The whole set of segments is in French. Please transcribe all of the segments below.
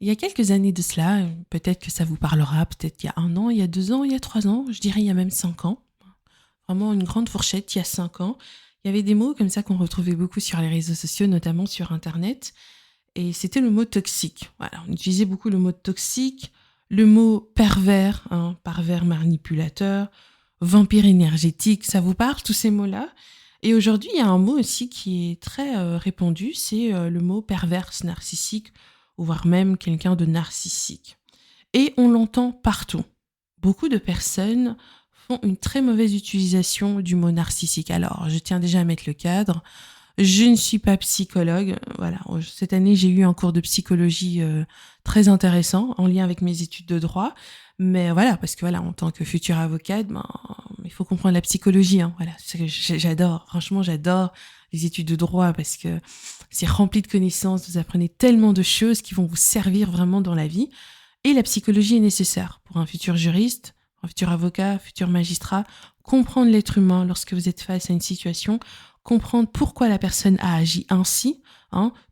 Il y a quelques années de cela, peut-être que ça vous parlera, peut-être il y a 1 an, il y a 2 ans, il y a 3 ans, je dirais il y a même 5 ans. Vraiment une grande fourchette, il y a 5 ans. Il y avait des mots comme ça qu'on retrouvait beaucoup sur les réseaux sociaux, notamment sur Internet. Et c'était le mot toxique. Voilà, on utilisait beaucoup le mot toxique, le mot pervers, pervers manipulateur, vampire énergétique, ça vous parle tous ces mots-là? Et aujourd'hui, il y a un mot aussi qui est très répandu, c'est le mot perverse narcissique, ou voire même quelqu'un de narcissique. Et on l'entend partout. Beaucoup de personnes font une très mauvaise utilisation du mot narcissique. Alors, je tiens déjà à mettre le cadre. Je ne suis pas psychologue. Voilà, cette année, j'ai eu un cours de psychologie très intéressant en lien avec mes études de droit. Mais voilà, parce que voilà, en tant que future avocate, il faut comprendre la psychologie. Voilà, c'est que j'adore. Franchement, j'adore les études de droit parce que c'est rempli de connaissances. Vous apprenez tellement de choses qui vont vous servir vraiment dans la vie. Et la psychologie est nécessaire pour un futur juriste, un futur avocat, un futur magistrat. Comprendre l'être humain lorsque vous êtes face à une situation, comprendre pourquoi la personne a agi ainsi,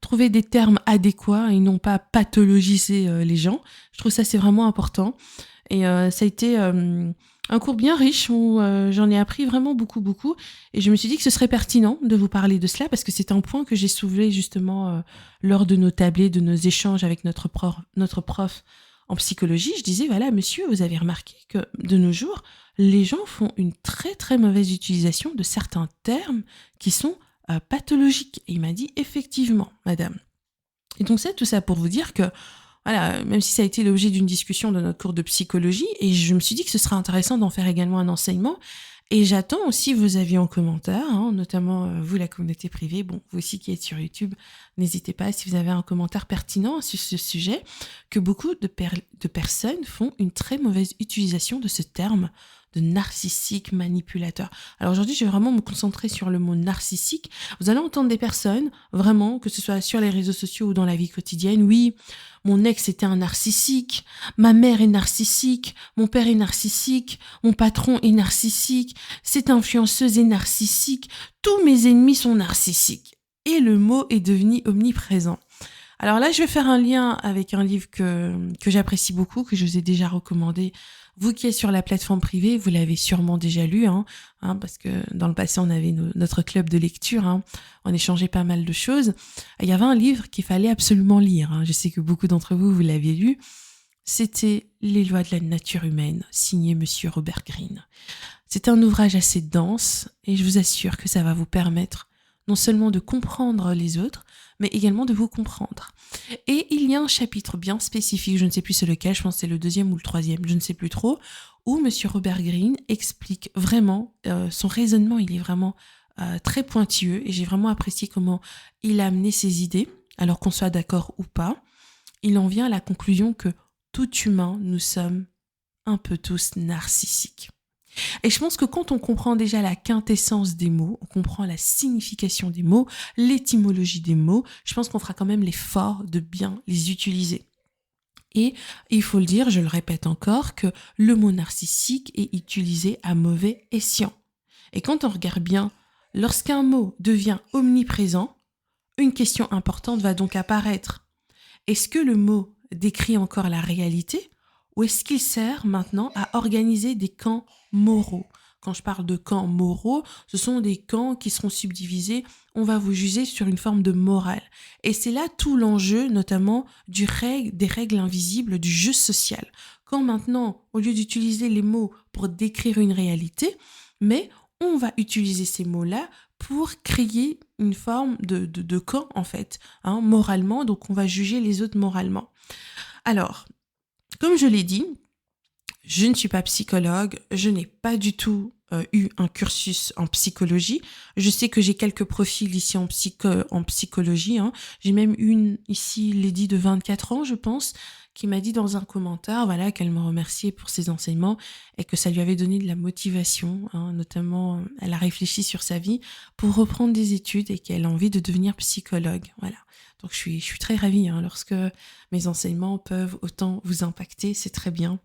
trouver des termes adéquats et non pas pathologiser les gens. Je trouve ça c'est vraiment important. Et ça a été un cours bien riche où j'en ai appris vraiment beaucoup, beaucoup. Et je me suis dit que ce serait pertinent de vous parler de cela parce que c'est un point que j'ai soulevé justement lors de nos tablés, de nos échanges avec notre prof en psychologie. Je disais, voilà, monsieur, vous avez remarqué que de nos jours, les gens font une très, très mauvaise utilisation de certains termes qui sont pathologiques. Et il m'a dit, effectivement, madame. Et donc, c'est tout ça pour vous dire que voilà, même si ça a été l'objet d'une discussion dans notre cours de psychologie, et je me suis dit que ce serait intéressant d'en faire également un enseignement. Et j'attends aussi vos avis en commentaire, notamment vous, la communauté privée. Bon, vous aussi qui êtes sur YouTube, n'hésitez pas si vous avez un commentaire pertinent sur ce sujet, que beaucoup de personnes font une très mauvaise utilisation de ce terme de narcissique, manipulateur. Alors aujourd'hui, je vais vraiment me concentrer sur le mot narcissique. Vous allez entendre des personnes, vraiment, que ce soit sur les réseaux sociaux ou dans la vie quotidienne, oui, mon ex était un narcissique, ma mère est narcissique, mon père est narcissique, mon patron est narcissique, cette influenceuse est narcissique, tous mes ennemis sont narcissiques. Et le mot est devenu omniprésent. Alors là, je vais faire un lien avec un livre que j'apprécie beaucoup, que je vous ai déjà recommandé. Vous qui êtes sur la plateforme privée, vous l'avez sûrement déjà lu, parce que dans le passé, on avait notre club de lecture, on échangeait pas mal de choses. Il y avait un livre qu'il fallait absolument lire. Je sais que beaucoup d'entre vous, vous l'avez lu. C'était Les lois de la nature humaine, signé Monsieur Robert Greene. C'est un ouvrage assez dense et je vous assure que ça va vous permettre non seulement de comprendre les autres, mais également de vous comprendre. Et il y a un chapitre bien spécifique, je ne sais plus c'est lequel, je pense que c'est le 2e ou le 3e, je ne sais plus trop, où Monsieur Robert Greene explique vraiment, son raisonnement, il est vraiment très pointilleux, et j'ai vraiment apprécié comment il a amené ses idées, alors qu'on soit d'accord ou pas. Il en vient à la conclusion que tout humain, nous sommes un peu tous narcissiques. Et je pense que quand on comprend déjà la quintessence des mots, on comprend la signification des mots, l'étymologie des mots, je pense qu'on fera quand même l'effort de bien les utiliser. Et il faut le dire, je le répète encore, que le mot narcissique est utilisé à mauvais escient. Et quand on regarde bien, lorsqu'un mot devient omniprésent, une question importante va donc apparaître. Est-ce que le mot décrit encore la réalité ou est-ce qu'il sert maintenant à organiser des camps moraux? Quand je parle de camps moraux, ce sont des camps qui seront subdivisés, on va vous juger sur une forme de morale. Et c'est là tout l'enjeu, notamment des règles invisibles du jeu social. Quand maintenant, au lieu d'utiliser les mots pour décrire une réalité, mais on va utiliser ces mots-là pour créer une forme de camp, en fait, moralement, donc on va juger les autres moralement. Alors, comme je l'ai dit, je ne suis pas psychologue, je n'ai pas du tout eu un cursus en psychologie. Je sais que j'ai quelques profils ici en psychologie. J'ai même une ici, Lady de 24 ans, je pense, qui m'a dit dans un commentaire qu'elle me remerciait pour ses enseignements et que ça lui avait donné de la motivation. Notamment, elle a réfléchi sur sa vie pour reprendre des études et qu'elle a envie de devenir psychologue. Voilà. Donc, je suis très ravie lorsque mes enseignements peuvent autant vous impacter. C'est très bien.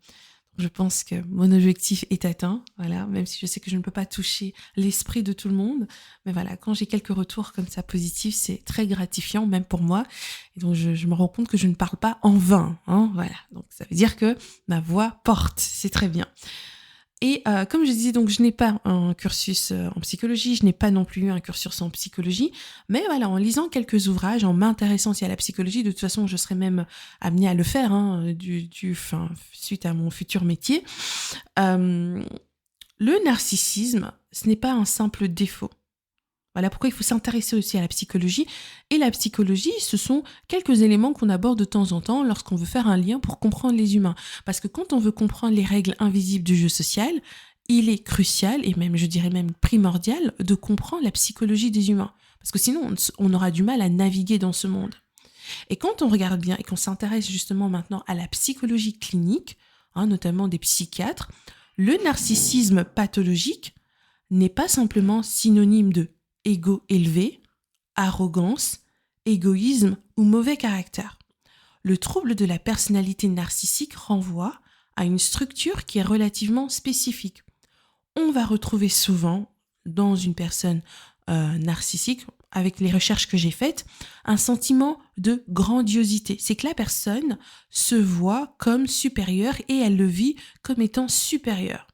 Je pense que mon objectif est atteint, voilà, même si je sais que je ne peux pas toucher l'esprit de tout le monde. Mais voilà, quand j'ai quelques retours comme ça positifs, c'est très gratifiant, même pour moi. Et donc, je me rends compte que je ne parle pas en vain, hein, voilà. Donc, ça veut dire que ma voix porte, c'est très bien. Et comme je disais, donc je n'ai pas un cursus en psychologie, je n'ai pas non plus un cursus en psychologie, mais voilà, en lisant quelques ouvrages, en m'intéressant aussi à la psychologie, de toute façon, je serais même amenée à le faire, hein, suite à mon futur métier. Le narcissisme, ce n'est pas un simple défaut. Voilà pourquoi il faut s'intéresser aussi à la psychologie. Et la psychologie, ce sont quelques éléments qu'on aborde de temps en temps lorsqu'on veut faire un lien pour comprendre les humains. Parce que quand on veut comprendre les règles invisibles du jeu social, il est crucial, et même, je dirais même primordial, de comprendre la psychologie des humains. Parce que sinon, on aura du mal à naviguer dans ce monde. Et quand on regarde bien et qu'on s'intéresse justement maintenant à la psychologie clinique, hein, notamment des psychiatres, le narcissisme pathologique n'est pas simplement synonyme de égo élevé, arrogance, égoïsme ou mauvais caractère. Le trouble de la personnalité narcissique renvoie à une structure qui est relativement spécifique. On va retrouver souvent dans une personne narcissique, avec les recherches que j'ai faites, un sentiment de grandiosité. C'est que la personne se voit comme supérieure et elle le vit comme étant supérieure.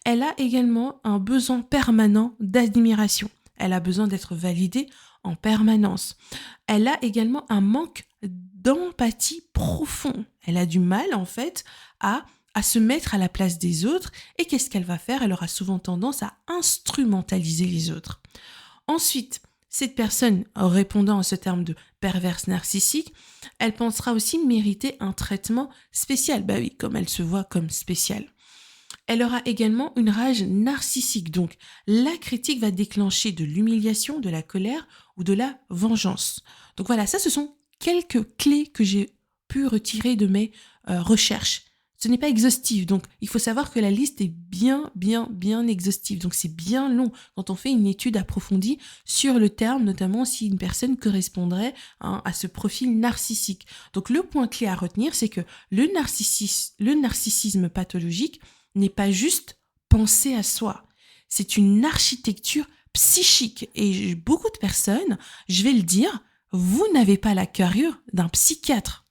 Elle a également un besoin permanent d'admiration. Elle a besoin d'être validée en permanence. Elle a également un manque d'empathie profond. Elle a du mal, en fait, à se mettre à la place des autres. Et qu'est-ce qu'elle va faire ? Elle aura souvent tendance à instrumentaliser les autres. Ensuite, cette personne, répondant à ce terme de perverse narcissique, elle pensera aussi mériter un traitement spécial. Bah oui, comme elle se voit comme spéciale. Elle aura également une rage narcissique. Donc, la critique va déclencher de l'humiliation, de la colère ou de la vengeance. Donc voilà, ça, ce sont quelques clés que j'ai pu retirer de mes recherches. Ce n'est pas exhaustif, donc il faut savoir que la liste est bien exhaustive. Donc c'est bien long quand on fait une étude approfondie sur le terme, notamment si une personne correspondrait à ce profil narcissique. Donc le point clé à retenir, c'est que le narcissisme pathologique n'est pas juste penser à soi. C'est une architecture psychique. Et beaucoup de personnes, je vais le dire, vous n'avez pas la carrure d'un psychiatre.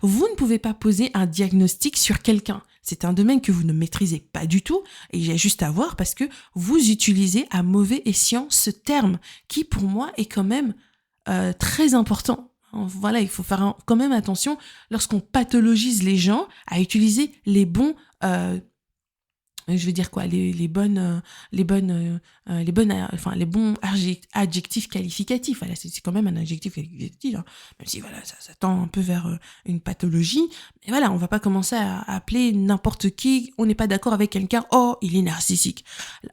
Vous ne pouvez pas poser un diagnostic sur quelqu'un. C'est un domaine que vous ne maîtrisez pas du tout et il y a juste à voir parce que vous utilisez à mauvais escient ce terme qui pour moi est quand même très important. Voilà, il faut faire quand même attention lorsqu'on pathologise les gens à utiliser les bons je veux dire quoi, les bons adjectifs qualificatifs. Voilà, c'est quand même un adjectif qualificatif, hein, même si voilà, ça tend un peu vers une pathologie. Mais voilà, on va pas commencer à appeler n'importe qui. On n'est pas d'accord avec quelqu'un, oh, il est narcissique.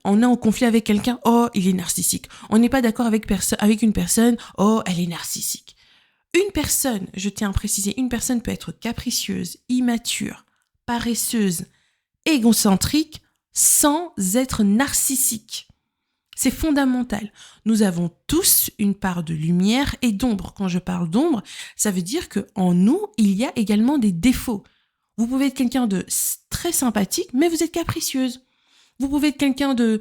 On est en conflit avec quelqu'un, oh, il est narcissique. On n'est pas d'accord avec une personne, oh, elle est narcissique. Une personne, je tiens à préciser, une personne peut être capricieuse, immature, paresseuse, égocentrique, sans être narcissique. C'est fondamental. Nous avons tous une part de lumière et d'ombre. Quand je parle d'ombre, ça veut dire qu'en nous, il y a également des défauts. Vous pouvez être quelqu'un de très sympathique, mais vous êtes capricieuse. Vous pouvez être quelqu'un de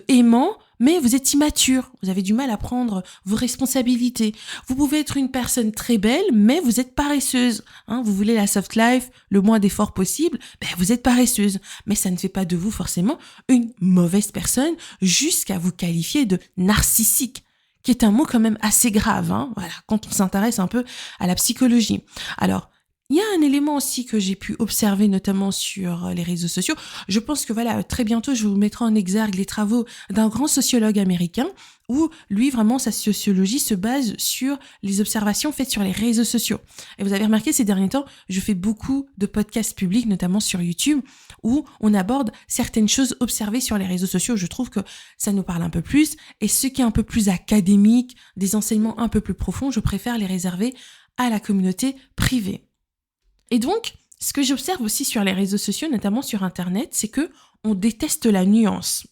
aimant, mais vous êtes immature. Vous avez du mal à prendre vos responsabilités. Vous pouvez être une personne très belle, mais vous êtes paresseuse. Vous voulez la soft life, le moins d'efforts possible, vous êtes paresseuse. Mais ça ne fait pas de vous forcément une mauvaise personne jusqu'à vous qualifier de narcissique, qui est un mot quand même assez grave, voilà, quand on s'intéresse un peu à la psychologie. Alors, il y a un élément aussi que j'ai pu observer notamment sur les réseaux sociaux. Je pense que voilà, très bientôt, je vous mettrai en exergue les travaux d'un grand sociologue américain où lui, vraiment, sa sociologie se base sur les observations faites sur les réseaux sociaux. Et vous avez remarqué ces derniers temps, je fais beaucoup de podcasts publics, notamment sur YouTube, où on aborde certaines choses observées sur les réseaux sociaux. Je trouve que ça nous parle un peu plus. Et ce qui est un peu plus académique, des enseignements un peu plus profonds, je préfère les réserver à la communauté privée. Et donc, ce que j'observe aussi sur les réseaux sociaux, notamment sur Internet, c'est que on déteste la nuance.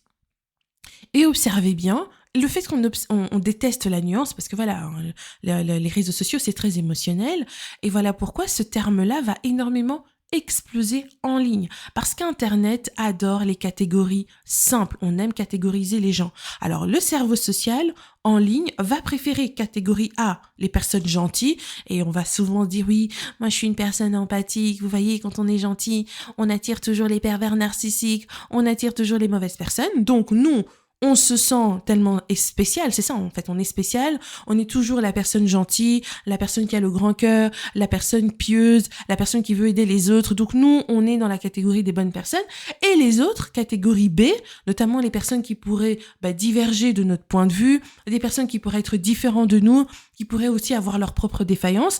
Et observez bien, le fait qu'on déteste la nuance, parce que voilà, les réseaux sociaux, c'est très émotionnel, et voilà pourquoi ce terme-là va énormément exploser en ligne parce qu'Internet adore les catégories simples. On aime catégoriser les gens. Alors, le cerveau social en ligne va préférer catégorie A, les personnes gentilles, et on va souvent dire oui, moi je suis une personne empathique. Vous voyez, quand on est gentil, on attire toujours les pervers narcissiques, on attire toujours les mauvaises personnes. Donc, nous, on se sent tellement spécial, c'est ça en fait, on est spécial, on est toujours la personne gentille, la personne qui a le grand cœur, la personne pieuse, la personne qui veut aider les autres. Donc nous, on est dans la catégorie des bonnes personnes. Et les autres, catégorie B, notamment les personnes qui pourraient diverger de notre point de vue, des personnes qui pourraient être différentes de nous, qui pourraient aussi avoir leur propre défaillance,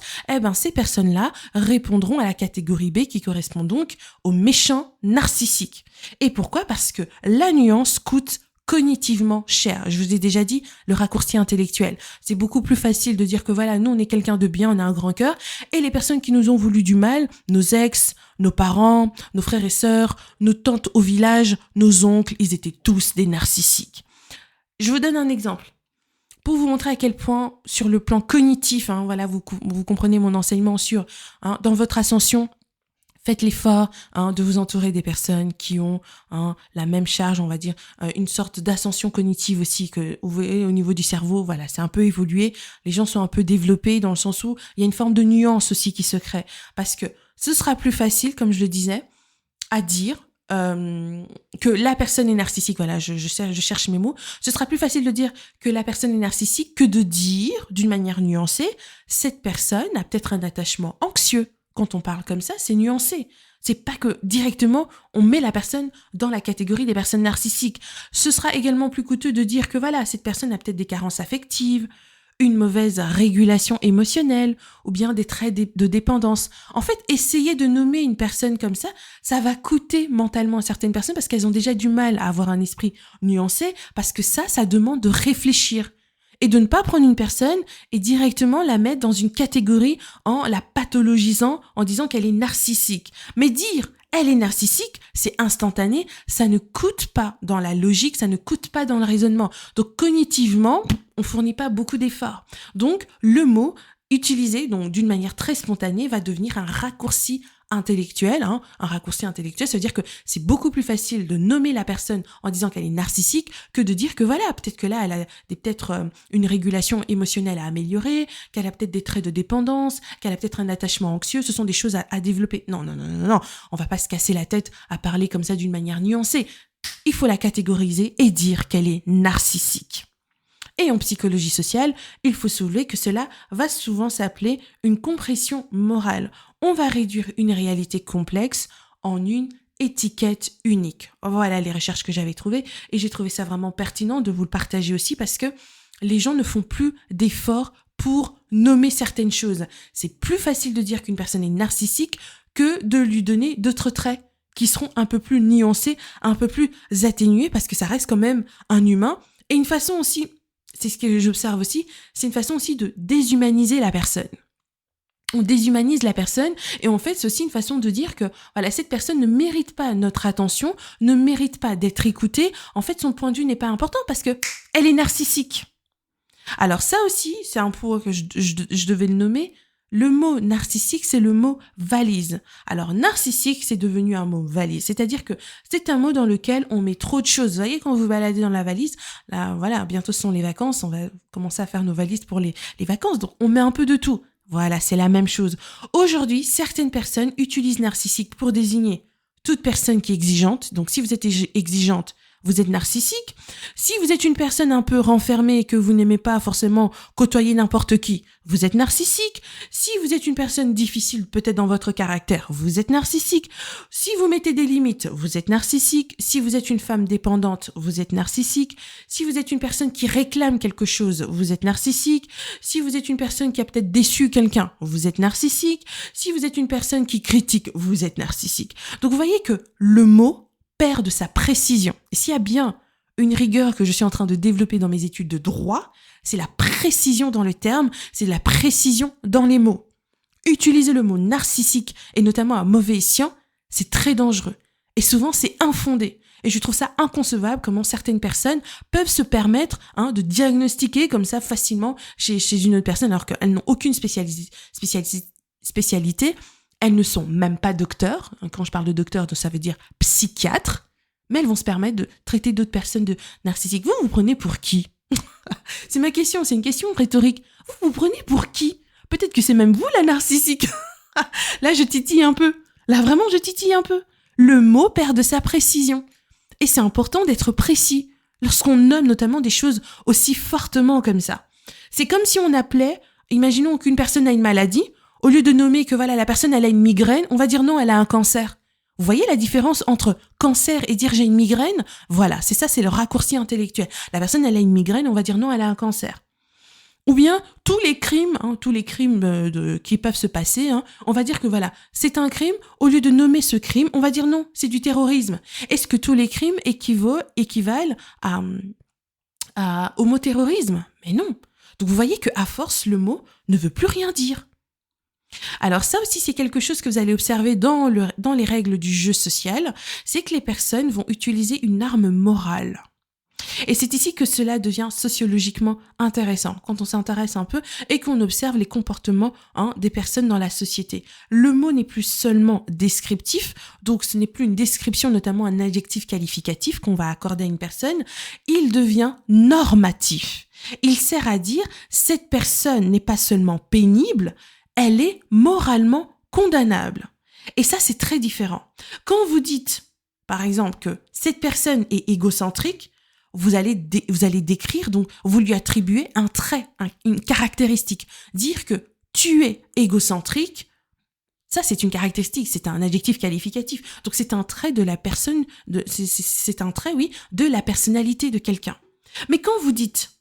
ces personnes-là répondront à la catégorie B qui correspond donc aux méchants narcissiques. Et pourquoi ? Parce que la nuance coûte cognitivement cher. Je vous ai déjà dit, le raccourci intellectuel. C'est beaucoup plus facile de dire que voilà, nous on est quelqu'un de bien, on a un grand cœur, et les personnes qui nous ont voulu du mal, nos ex, nos parents, nos frères et sœurs, nos tantes au village, nos oncles, ils étaient tous des narcissiques. Je vous donne un exemple. Pour vous montrer à quel point, sur le plan cognitif, vous comprenez mon enseignement sur, dans votre ascension, faites l'effort de vous entourer des personnes qui ont la même charge, on va dire, une sorte d'ascension cognitive aussi, que vous voyez au niveau du cerveau, voilà, c'est un peu évolué. Les gens sont un peu développés dans le sens où il y a une forme de nuance aussi qui se crée. Parce que ce sera plus facile, comme je le disais, à dire que la personne est narcissique. Voilà, je cherche mes mots. Ce sera plus facile de dire que la personne est narcissique que de dire, d'une manière nuancée, cette personne a peut-être un attachement anxieux. Quand on parle comme ça, c'est nuancé. C'est pas que directement on met la personne dans la catégorie des personnes narcissiques. Ce sera également plus coûteux de dire que voilà, cette personne a peut-être des carences affectives, une mauvaise régulation émotionnelle ou bien des traits de dépendance. En fait, essayer de nommer une personne comme ça va coûter mentalement à certaines personnes parce qu'elles ont déjà du mal à avoir un esprit nuancé, parce que ça demande de réfléchir. Et de ne pas prendre une personne et directement la mettre dans une catégorie en la pathologisant, en disant qu'elle est narcissique. Mais dire elle est narcissique, c'est instantané, ça ne coûte pas dans la logique, ça ne coûte pas dans le raisonnement. Donc cognitivement, on fournit pas beaucoup d'efforts. Donc le mot utilisé donc d'une manière très spontanée va devenir un raccourci intellectuel. Un raccourci intellectuel, ça veut dire que c'est beaucoup plus facile de nommer la personne en disant qu'elle est narcissique que de dire que voilà, peut-être que là, elle a une régulation émotionnelle à améliorer, qu'elle a peut-être des traits de dépendance, qu'elle a peut-être un attachement anxieux. Ce sont des choses à développer. Non. On va pas se casser la tête à parler comme ça d'une manière nuancée. Il faut la catégoriser et dire qu'elle est narcissique. Et en psychologie sociale, il faut soulever que cela va souvent s'appeler une compression morale. On va réduire une réalité complexe en une étiquette unique. Voilà les recherches que j'avais trouvées et j'ai trouvé ça vraiment pertinent de vous le partager aussi parce que les gens ne font plus d'efforts pour nommer certaines choses. C'est plus facile de dire qu'une personne est narcissique que de lui donner d'autres traits qui seront un peu plus nuancés, un peu plus atténués parce que ça reste quand même un humain et une façon aussi, c'est ce que j'observe aussi, c'est une façon aussi de déshumaniser la personne. On déshumanise la personne et en fait, c'est aussi une façon de dire que voilà, cette personne ne mérite pas notre attention, ne mérite pas d'être écoutée. En fait, son point de vue n'est pas important parce que elle est narcissique. Alors ça aussi, c'est un point que je devais le nommer. Le mot narcissique, c'est le mot valise. Alors narcissique, c'est devenu un mot valise. C'est-à-dire que c'est un mot dans lequel on met trop de choses. Vous voyez, quand vous baladez dans la valise, là, voilà, bientôt ce sont les vacances, on va commencer à faire nos valises pour les vacances. Donc, on met un peu de tout. Voilà, c'est la même chose. Aujourd'hui, certaines personnes utilisent narcissique pour désigner toute personne qui est exigeante. Donc, si vous êtes exigeante, vous êtes narcissique. Si vous êtes une personne un peu renfermée et que vous n'aimez pas forcément côtoyer n'importe qui, vous êtes narcissique. Si vous êtes une personne difficile peut-être dans votre caractère, vous êtes narcissique. Si vous mettez des limites, vous êtes narcissique. Si vous êtes une femme dépendante, vous êtes narcissique. Si vous êtes une personne qui réclame quelque chose, vous êtes narcissique. Si vous êtes une personne qui a peut-être déçu quelqu'un, vous êtes narcissique. Si vous êtes une personne qui critique, vous êtes narcissique. Donc vous voyez que le mot perd de sa précision. Et s'il y a bien une rigueur que je suis en train de développer dans mes études de droit, c'est la précision dans le terme, c'est la précision dans les mots. Utiliser le mot narcissique, et notamment à mauvais escient, c'est très dangereux. Et souvent, c'est infondé. Et je trouve ça inconcevable comment certaines personnes peuvent se permettre de diagnostiquer comme ça facilement chez une autre personne alors qu'elles n'ont aucune spécialité elles ne sont même pas docteurs. Quand je parle de docteur, ça veut dire psychiatre. Mais elles vont se permettre de traiter d'autres personnes de narcissiques. Vous, vous prenez pour qui? C'est ma question, c'est une question rhétorique. Vous prenez pour qui? Peut-être que c'est même vous la narcissique. Là, je titille un peu. Là, vraiment, je titille un peu. Le mot perd de sa précision. Et c'est important d'être précis lorsqu'on nomme notamment des choses aussi fortement comme ça. C'est comme si on appelait, imaginons qu'une personne a une maladie, au lieu de nommer que voilà, la personne elle a une migraine, on va dire non, elle a un cancer. Vous voyez la différence entre cancer et dire j'ai une migraine? Voilà, c'est ça, c'est le raccourci intellectuel. La personne elle a une migraine, on va dire non, elle a un cancer. Ou bien tous les crimes qui peuvent se passer, on va dire que voilà, c'est un crime. Au lieu de nommer ce crime, on va dire non, c'est du terrorisme. Est-ce que tous les crimes équivalent à homoterrorisme? Mais non. Donc vous voyez qu'à force, le mot ne veut plus rien dire. Alors ça aussi, c'est quelque chose que vous allez observer dans les règles du jeu social, c'est que les personnes vont utiliser une arme morale. Et c'est ici que cela devient sociologiquement intéressant, quand on s'intéresse un peu et qu'on observe les comportements des personnes dans la société. Le mot n'est plus seulement descriptif, donc ce n'est plus une description, notamment un adjectif qualificatif qu'on va accorder à une personne, il devient normatif. Il sert à dire cette personne n'est pas seulement pénible, elle est moralement condamnable. Et ça, c'est très différent. Quand vous dites, par exemple, que cette personne est égocentrique, vous allez décrire, donc vous lui attribuez un trait, une caractéristique. Dire que tu es égocentrique, ça c'est une caractéristique, c'est un adjectif qualificatif. Donc c'est un trait de la personne, c'est un trait, oui, de la personnalité de quelqu'un. Mais quand vous dites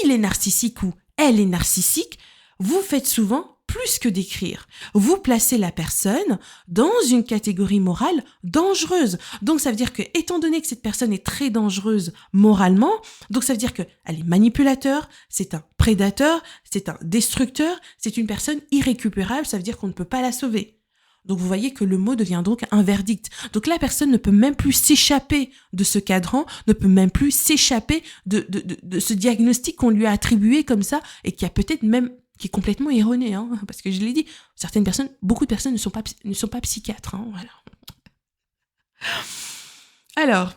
il est narcissique ou elle est narcissique, vous faites souvent plus que décrire. Vous placez la personne dans une catégorie morale dangereuse. Donc ça veut dire que, étant donné que cette personne est très dangereuse moralement, donc ça veut dire qu'elle est manipulateur, c'est un prédateur, c'est un destructeur, c'est une personne irrécupérable, ça veut dire qu'on ne peut pas la sauver. Donc vous voyez que le mot devient donc un verdict. Donc la personne ne peut même plus s'échapper de ce cadran, ne peut même plus s'échapper de ce diagnostic qu'on lui a attribué comme ça et qui est complètement erroné, parce que je l'ai dit, beaucoup de personnes ne sont pas psychiatres, voilà. Alors,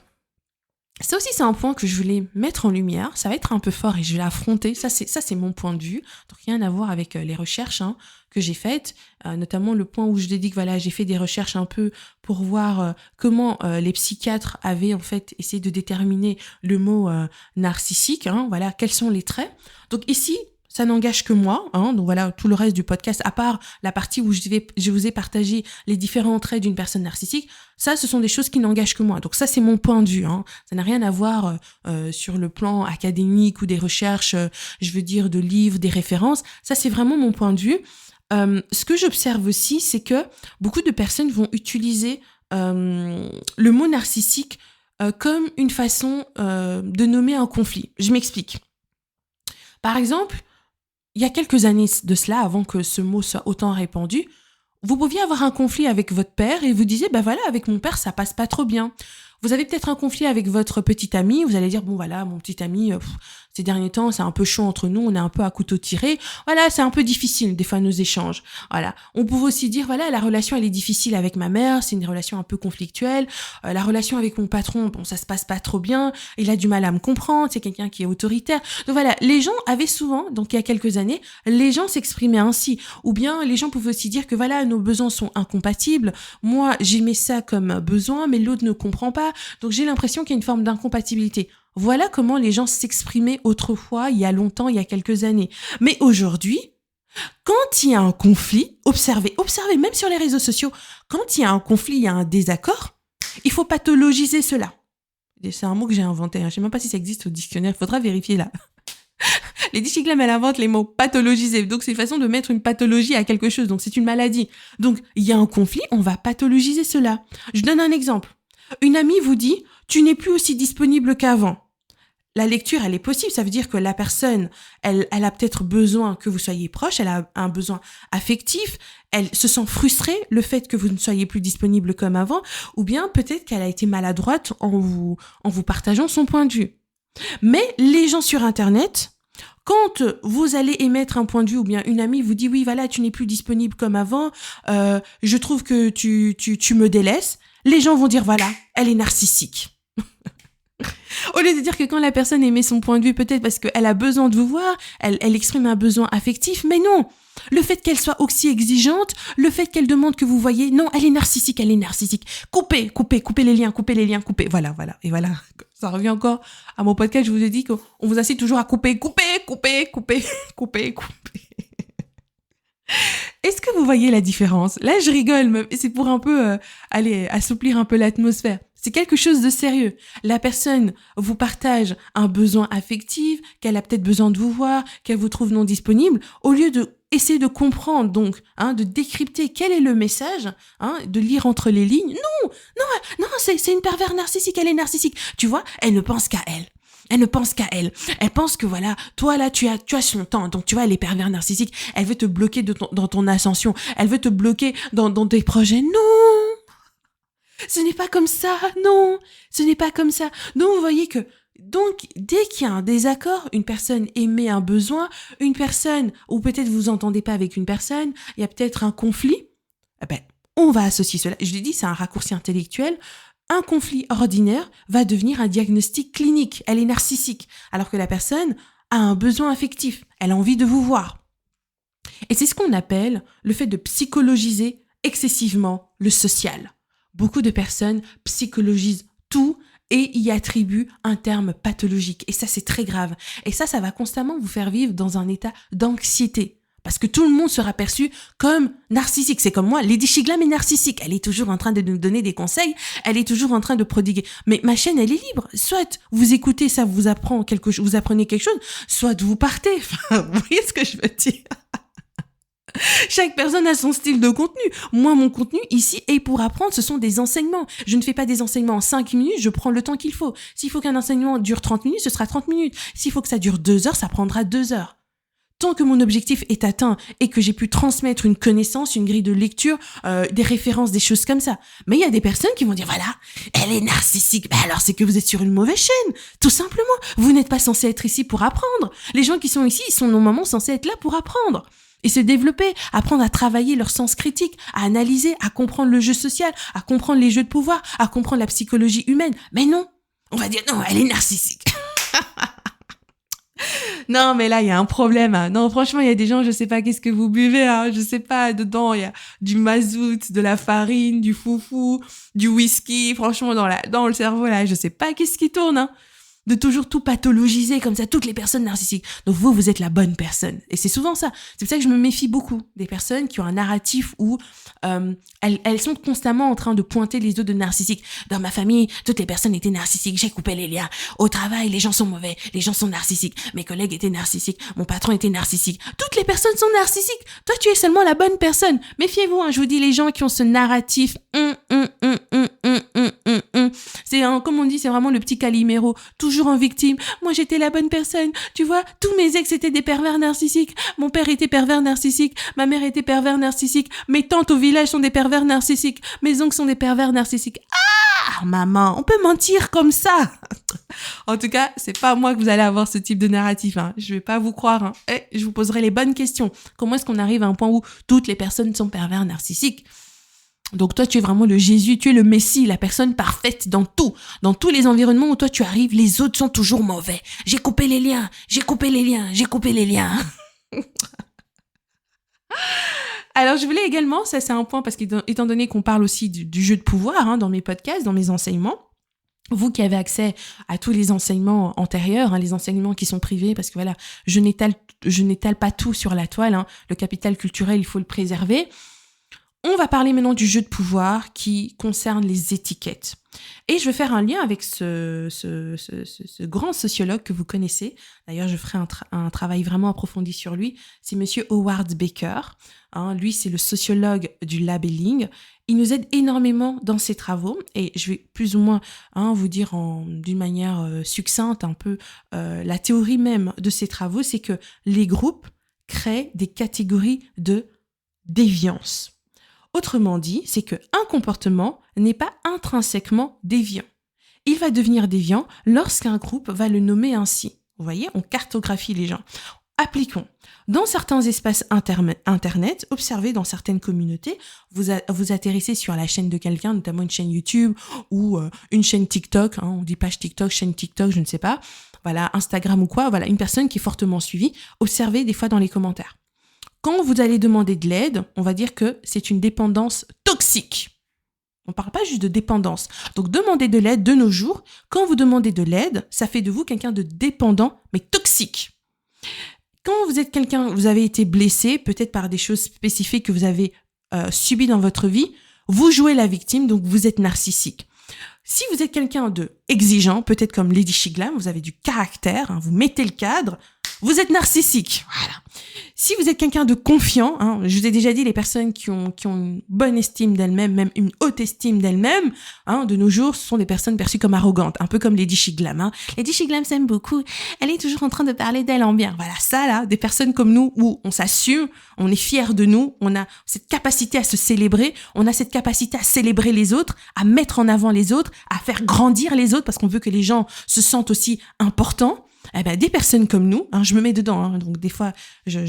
ça aussi c'est un point que je voulais mettre en lumière, ça va être un peu fort et je vais l'affronter, ça c'est mon point de vue, donc rien à voir avec les recherches que j'ai faites, notamment le point où je dis que voilà, j'ai fait des recherches un peu pour voir comment les psychiatres avaient en fait essayé de déterminer le mot narcissique, voilà, quels sont les traits. Donc ici, ça n'engage que moi, donc voilà, tout le reste du podcast, à part la partie où je vous ai partagé les différents traits d'une personne narcissique, ça, ce sont des choses qui n'engagent que moi. Donc ça, c'est mon point de vue, ça n'a rien à voir sur le plan académique ou des recherches, de livres, des références, ça, c'est vraiment mon point de vue. Ce que j'observe aussi, c'est que beaucoup de personnes vont utiliser le mot narcissique comme une façon de nommer un conflit. Je m'explique. Par exemple, il y a quelques années de cela, avant que ce mot soit autant répandu, vous pouviez avoir un conflit avec votre père et vous disiez, voilà, avec mon père, ça passe pas trop bien. Vous avez peut-être un conflit avec votre petit ami, vous allez dire, bon voilà, mon petit ami, ces derniers temps, c'est un peu chaud entre nous, on est un peu à couteau tiré, voilà, c'est un peu difficile des fois nos échanges, voilà. On pouvait aussi dire, voilà, la relation elle est difficile avec ma mère, c'est une relation un peu conflictuelle, la relation avec mon patron, bon ça se passe pas trop bien, il a du mal à me comprendre, c'est quelqu'un qui est autoritaire, donc voilà, les gens avaient souvent, donc il y a quelques années, les gens s'exprimaient ainsi, ou bien les gens pouvaient aussi dire que voilà, nos besoins sont incompatibles, moi j'aimais ça comme besoin, mais l'autre ne comprend pas, donc j'ai l'impression qu'il y a une forme d'incompatibilité. Voilà comment les gens s'exprimaient autrefois, il y a longtemps, il y a quelques années. Mais aujourd'hui, quand il y a un conflit, observez même sur les réseaux sociaux, quand il y a un conflit, il y a un désaccord, il faut pathologiser cela. C'est un mot que j'ai inventé, je ne sais même pas si ça existe au dictionnaire, il faudra vérifier là. Les Dichiglam, elle invente les mots pathologiser, donc c'est une façon de mettre une pathologie à quelque chose, donc c'est une maladie. Donc il y a un conflit, on va pathologiser cela. Je donne un exemple. Une amie vous dit « tu n'es plus aussi disponible qu'avant ». La lecture, elle est possible, ça veut dire que la personne, elle a peut-être besoin que vous soyez proche, elle a un besoin affectif, elle se sent frustrée le fait que vous ne soyez plus disponible comme avant, ou bien peut-être qu'elle a été maladroite en vous partageant son point de vue. Mais les gens sur Internet, Quand vous allez émettre un point de vue ou bien une amie vous dit oui, voilà, tu n'es plus disponible comme avant, je trouve que tu me délaisses, les gens vont dire voilà, elle est narcissique. Au lieu de dire que quand la personne émet son point de vue, peut-être parce qu'elle a besoin de vous voir, elle exprime un besoin affectif, mais non. Le fait qu'elle soit aussi exigeante, le fait qu'elle demande que vous voyez, non, elle est narcissique. Coupez les liens, coupez. Voilà. Et voilà, ça revient encore à mon podcast, je vous ai dit qu'on vous incite toujours à couper. Est-ce que vous voyez la différence? Là, je rigole, mais c'est pour un peu assouplir un peu l'atmosphère. C'est quelque chose de sérieux. La personne vous partage un besoin affectif, qu'elle a peut-être besoin de vous voir, qu'elle vous trouve non disponible, au lieu de essayer de comprendre, donc, de décrypter quel est le message, de lire entre les lignes. Non, c'est une pervers narcissique, elle est narcissique. Tu vois, elle ne pense qu'à elle. Elle pense que voilà, toi là, tu as son temps. Donc tu vois, elle est pervers narcissique. Elle veut te bloquer dans ton ascension. Elle veut te bloquer dans tes projets. Non! Ce n'est pas comme ça, non, ce n'est pas comme ça. Donc vous voyez que dès qu'il y a un désaccord, une personne émet un besoin, une personne, ou peut-être vous entendez pas avec une personne, il y a peut-être un conflit, on va associer cela. Je l'ai dit, c'est un raccourci intellectuel. Un conflit ordinaire va devenir un diagnostic clinique. Elle est narcissique, alors que la personne a un besoin affectif. Elle a envie de vous voir. Et c'est ce qu'on appelle le fait de psychologiser excessivement le social. Beaucoup de personnes psychologisent tout et y attribuent un terme pathologique. Et ça, c'est très grave. Et ça va constamment vous faire vivre dans un état d'anxiété. Parce que tout le monde sera perçu comme narcissique. C'est comme moi, Lady Shiglam est narcissique. Elle est toujours en train de nous donner des conseils. Elle est toujours en train de prodiguer. Mais ma chaîne, elle est libre. Soit vous écoutez ça, vous apprenez quelque chose, soit vous partez. Enfin, vous voyez ce que je veux dire? Chaque personne a son style de contenu. Moi, mon contenu ici est pour apprendre, ce sont des enseignements. Je ne fais pas des enseignements en 5 minutes, je prends le temps qu'il faut. S'il faut qu'un enseignement dure 30 minutes, ce sera 30 minutes. S'il faut que ça dure 2 heures, ça prendra 2 heures. Tant que mon objectif est atteint et que j'ai pu transmettre une connaissance, une grille de lecture, des références, des choses comme ça. Mais il y a des personnes qui vont dire, voilà, elle est narcissique. Alors c'est que vous êtes sur une mauvaise chaîne, tout simplement. Vous n'êtes pas censé être ici pour apprendre. Les gens qui sont ici, ils sont normalement censés être là pour apprendre. Et se développer, apprendre à travailler leur sens critique, à analyser, à comprendre le jeu social, à comprendre les jeux de pouvoir, à comprendre la psychologie humaine. Mais non, on va dire non, elle est narcissique. Non, mais là, il y a un problème. Non, franchement, il y a des gens, je sais pas qu'est-ce que vous buvez. Je sais pas, dedans, il y a du mazout, de la farine, du foufou, du whisky. Franchement, dans le cerveau, là, je sais pas qu'est-ce qui tourne. De toujours tout pathologiser comme ça, toutes les personnes narcissiques. Donc vous êtes la bonne personne. Et c'est souvent ça. C'est pour ça que je me méfie beaucoup des personnes qui ont un narratif où elles sont constamment en train de pointer les autres de narcissiques. Dans ma famille, toutes les personnes étaient narcissiques. J'ai coupé les liens. Au travail, les gens sont mauvais. Les gens sont narcissiques. Mes collègues étaient narcissiques. Mon patron était narcissique. Toutes les personnes sont narcissiques. Toi, tu es seulement la bonne personne. Méfiez-vous, je vous dis, les gens qui ont ce narratif, c'est comme on dit, c'est vraiment le petit Calimero, toujours en victime. Moi, j'étais la bonne personne. Tu vois, tous mes ex étaient des pervers narcissiques. Mon père était pervers narcissique. Ma mère était pervers narcissique. Mes tantes au village sont des pervers narcissiques. Mes oncles sont des pervers narcissiques. Ah, maman, on peut mentir comme ça. En tout cas, c'est pas moi que vous allez avoir ce type de narratif. Je vais pas vous croire. Je vous poserai les bonnes questions. Comment est-ce qu'on arrive à un point où toutes les personnes sont pervers narcissiques? Donc toi, tu es vraiment le Jésus, tu es le Messie, la personne parfaite dans tout. Dans tous les environnements où toi tu arrives, les autres sont toujours mauvais. J'ai coupé les liens. Alors je voulais également, ça c'est un point parce qu'étant donné qu'on parle aussi du jeu de pouvoir dans mes podcasts, dans mes enseignements, vous qui avez accès à tous les enseignements antérieurs, les enseignements qui sont privés, parce que voilà, je n'étale pas tout sur la toile. Le capital culturel, il faut le préserver. On va parler maintenant du jeu de pouvoir qui concerne les étiquettes. Et je vais faire un lien avec ce grand sociologue que vous connaissez. D'ailleurs, je ferai un travail vraiment approfondi sur lui. C'est monsieur Howard Baker. Lui, c'est le sociologue du labelling. Il nous aide énormément dans ses travaux. Et je vais plus ou moins vous dire d'une manière succincte un peu la théorie même de ses travaux. C'est que les groupes créent des catégories de déviance. Autrement dit, c'est qu'un comportement n'est pas intrinsèquement déviant. Il va devenir déviant lorsqu'un groupe va le nommer ainsi. Vous voyez, on cartographie les gens. Appliquons. Dans certains espaces internet, observez dans certaines communautés, vous atterrissez sur la chaîne de quelqu'un, notamment une chaîne YouTube ou une chaîne TikTok, on dit page TikTok, chaîne TikTok, je ne sais pas, voilà, Instagram ou quoi, voilà, une personne qui est fortement suivie, observez des fois dans les commentaires. Quand vous allez demander de l'aide, on va dire que c'est une dépendance toxique. On ne parle pas juste de dépendance. Donc, demandez de l'aide de nos jours. Quand vous demandez de l'aide, ça fait de vous quelqu'un de dépendant, mais toxique. Quand vous êtes quelqu'un, vous avez été blessé, peut-être par des choses spécifiques que vous avez subies dans votre vie, vous jouez la victime, donc vous êtes narcissique. Si vous êtes quelqu'un de exigeant, peut-être comme Lady Shiglam, vous avez du caractère, vous mettez le cadre, vous êtes narcissique. Voilà. Si vous êtes quelqu'un de confiant, je vous ai déjà dit, les personnes qui ont une bonne estime d'elles-mêmes, même une haute estime d'elles-mêmes, de nos jours, ce sont des personnes perçues comme arrogantes, un peu comme Lady Shiglam. Lady Shiglam s'aime beaucoup, elle est toujours en train de parler d'elle en bien. Voilà, ça là, des personnes comme nous, où on s'assume, on est fier de nous, on a cette capacité à se célébrer, on a cette capacité à célébrer les autres, à mettre en avant les autres, à faire grandir les autres, parce qu'on veut que les gens se sentent aussi importants. Eh ben, des personnes comme nous, je me mets dedans, donc des fois, je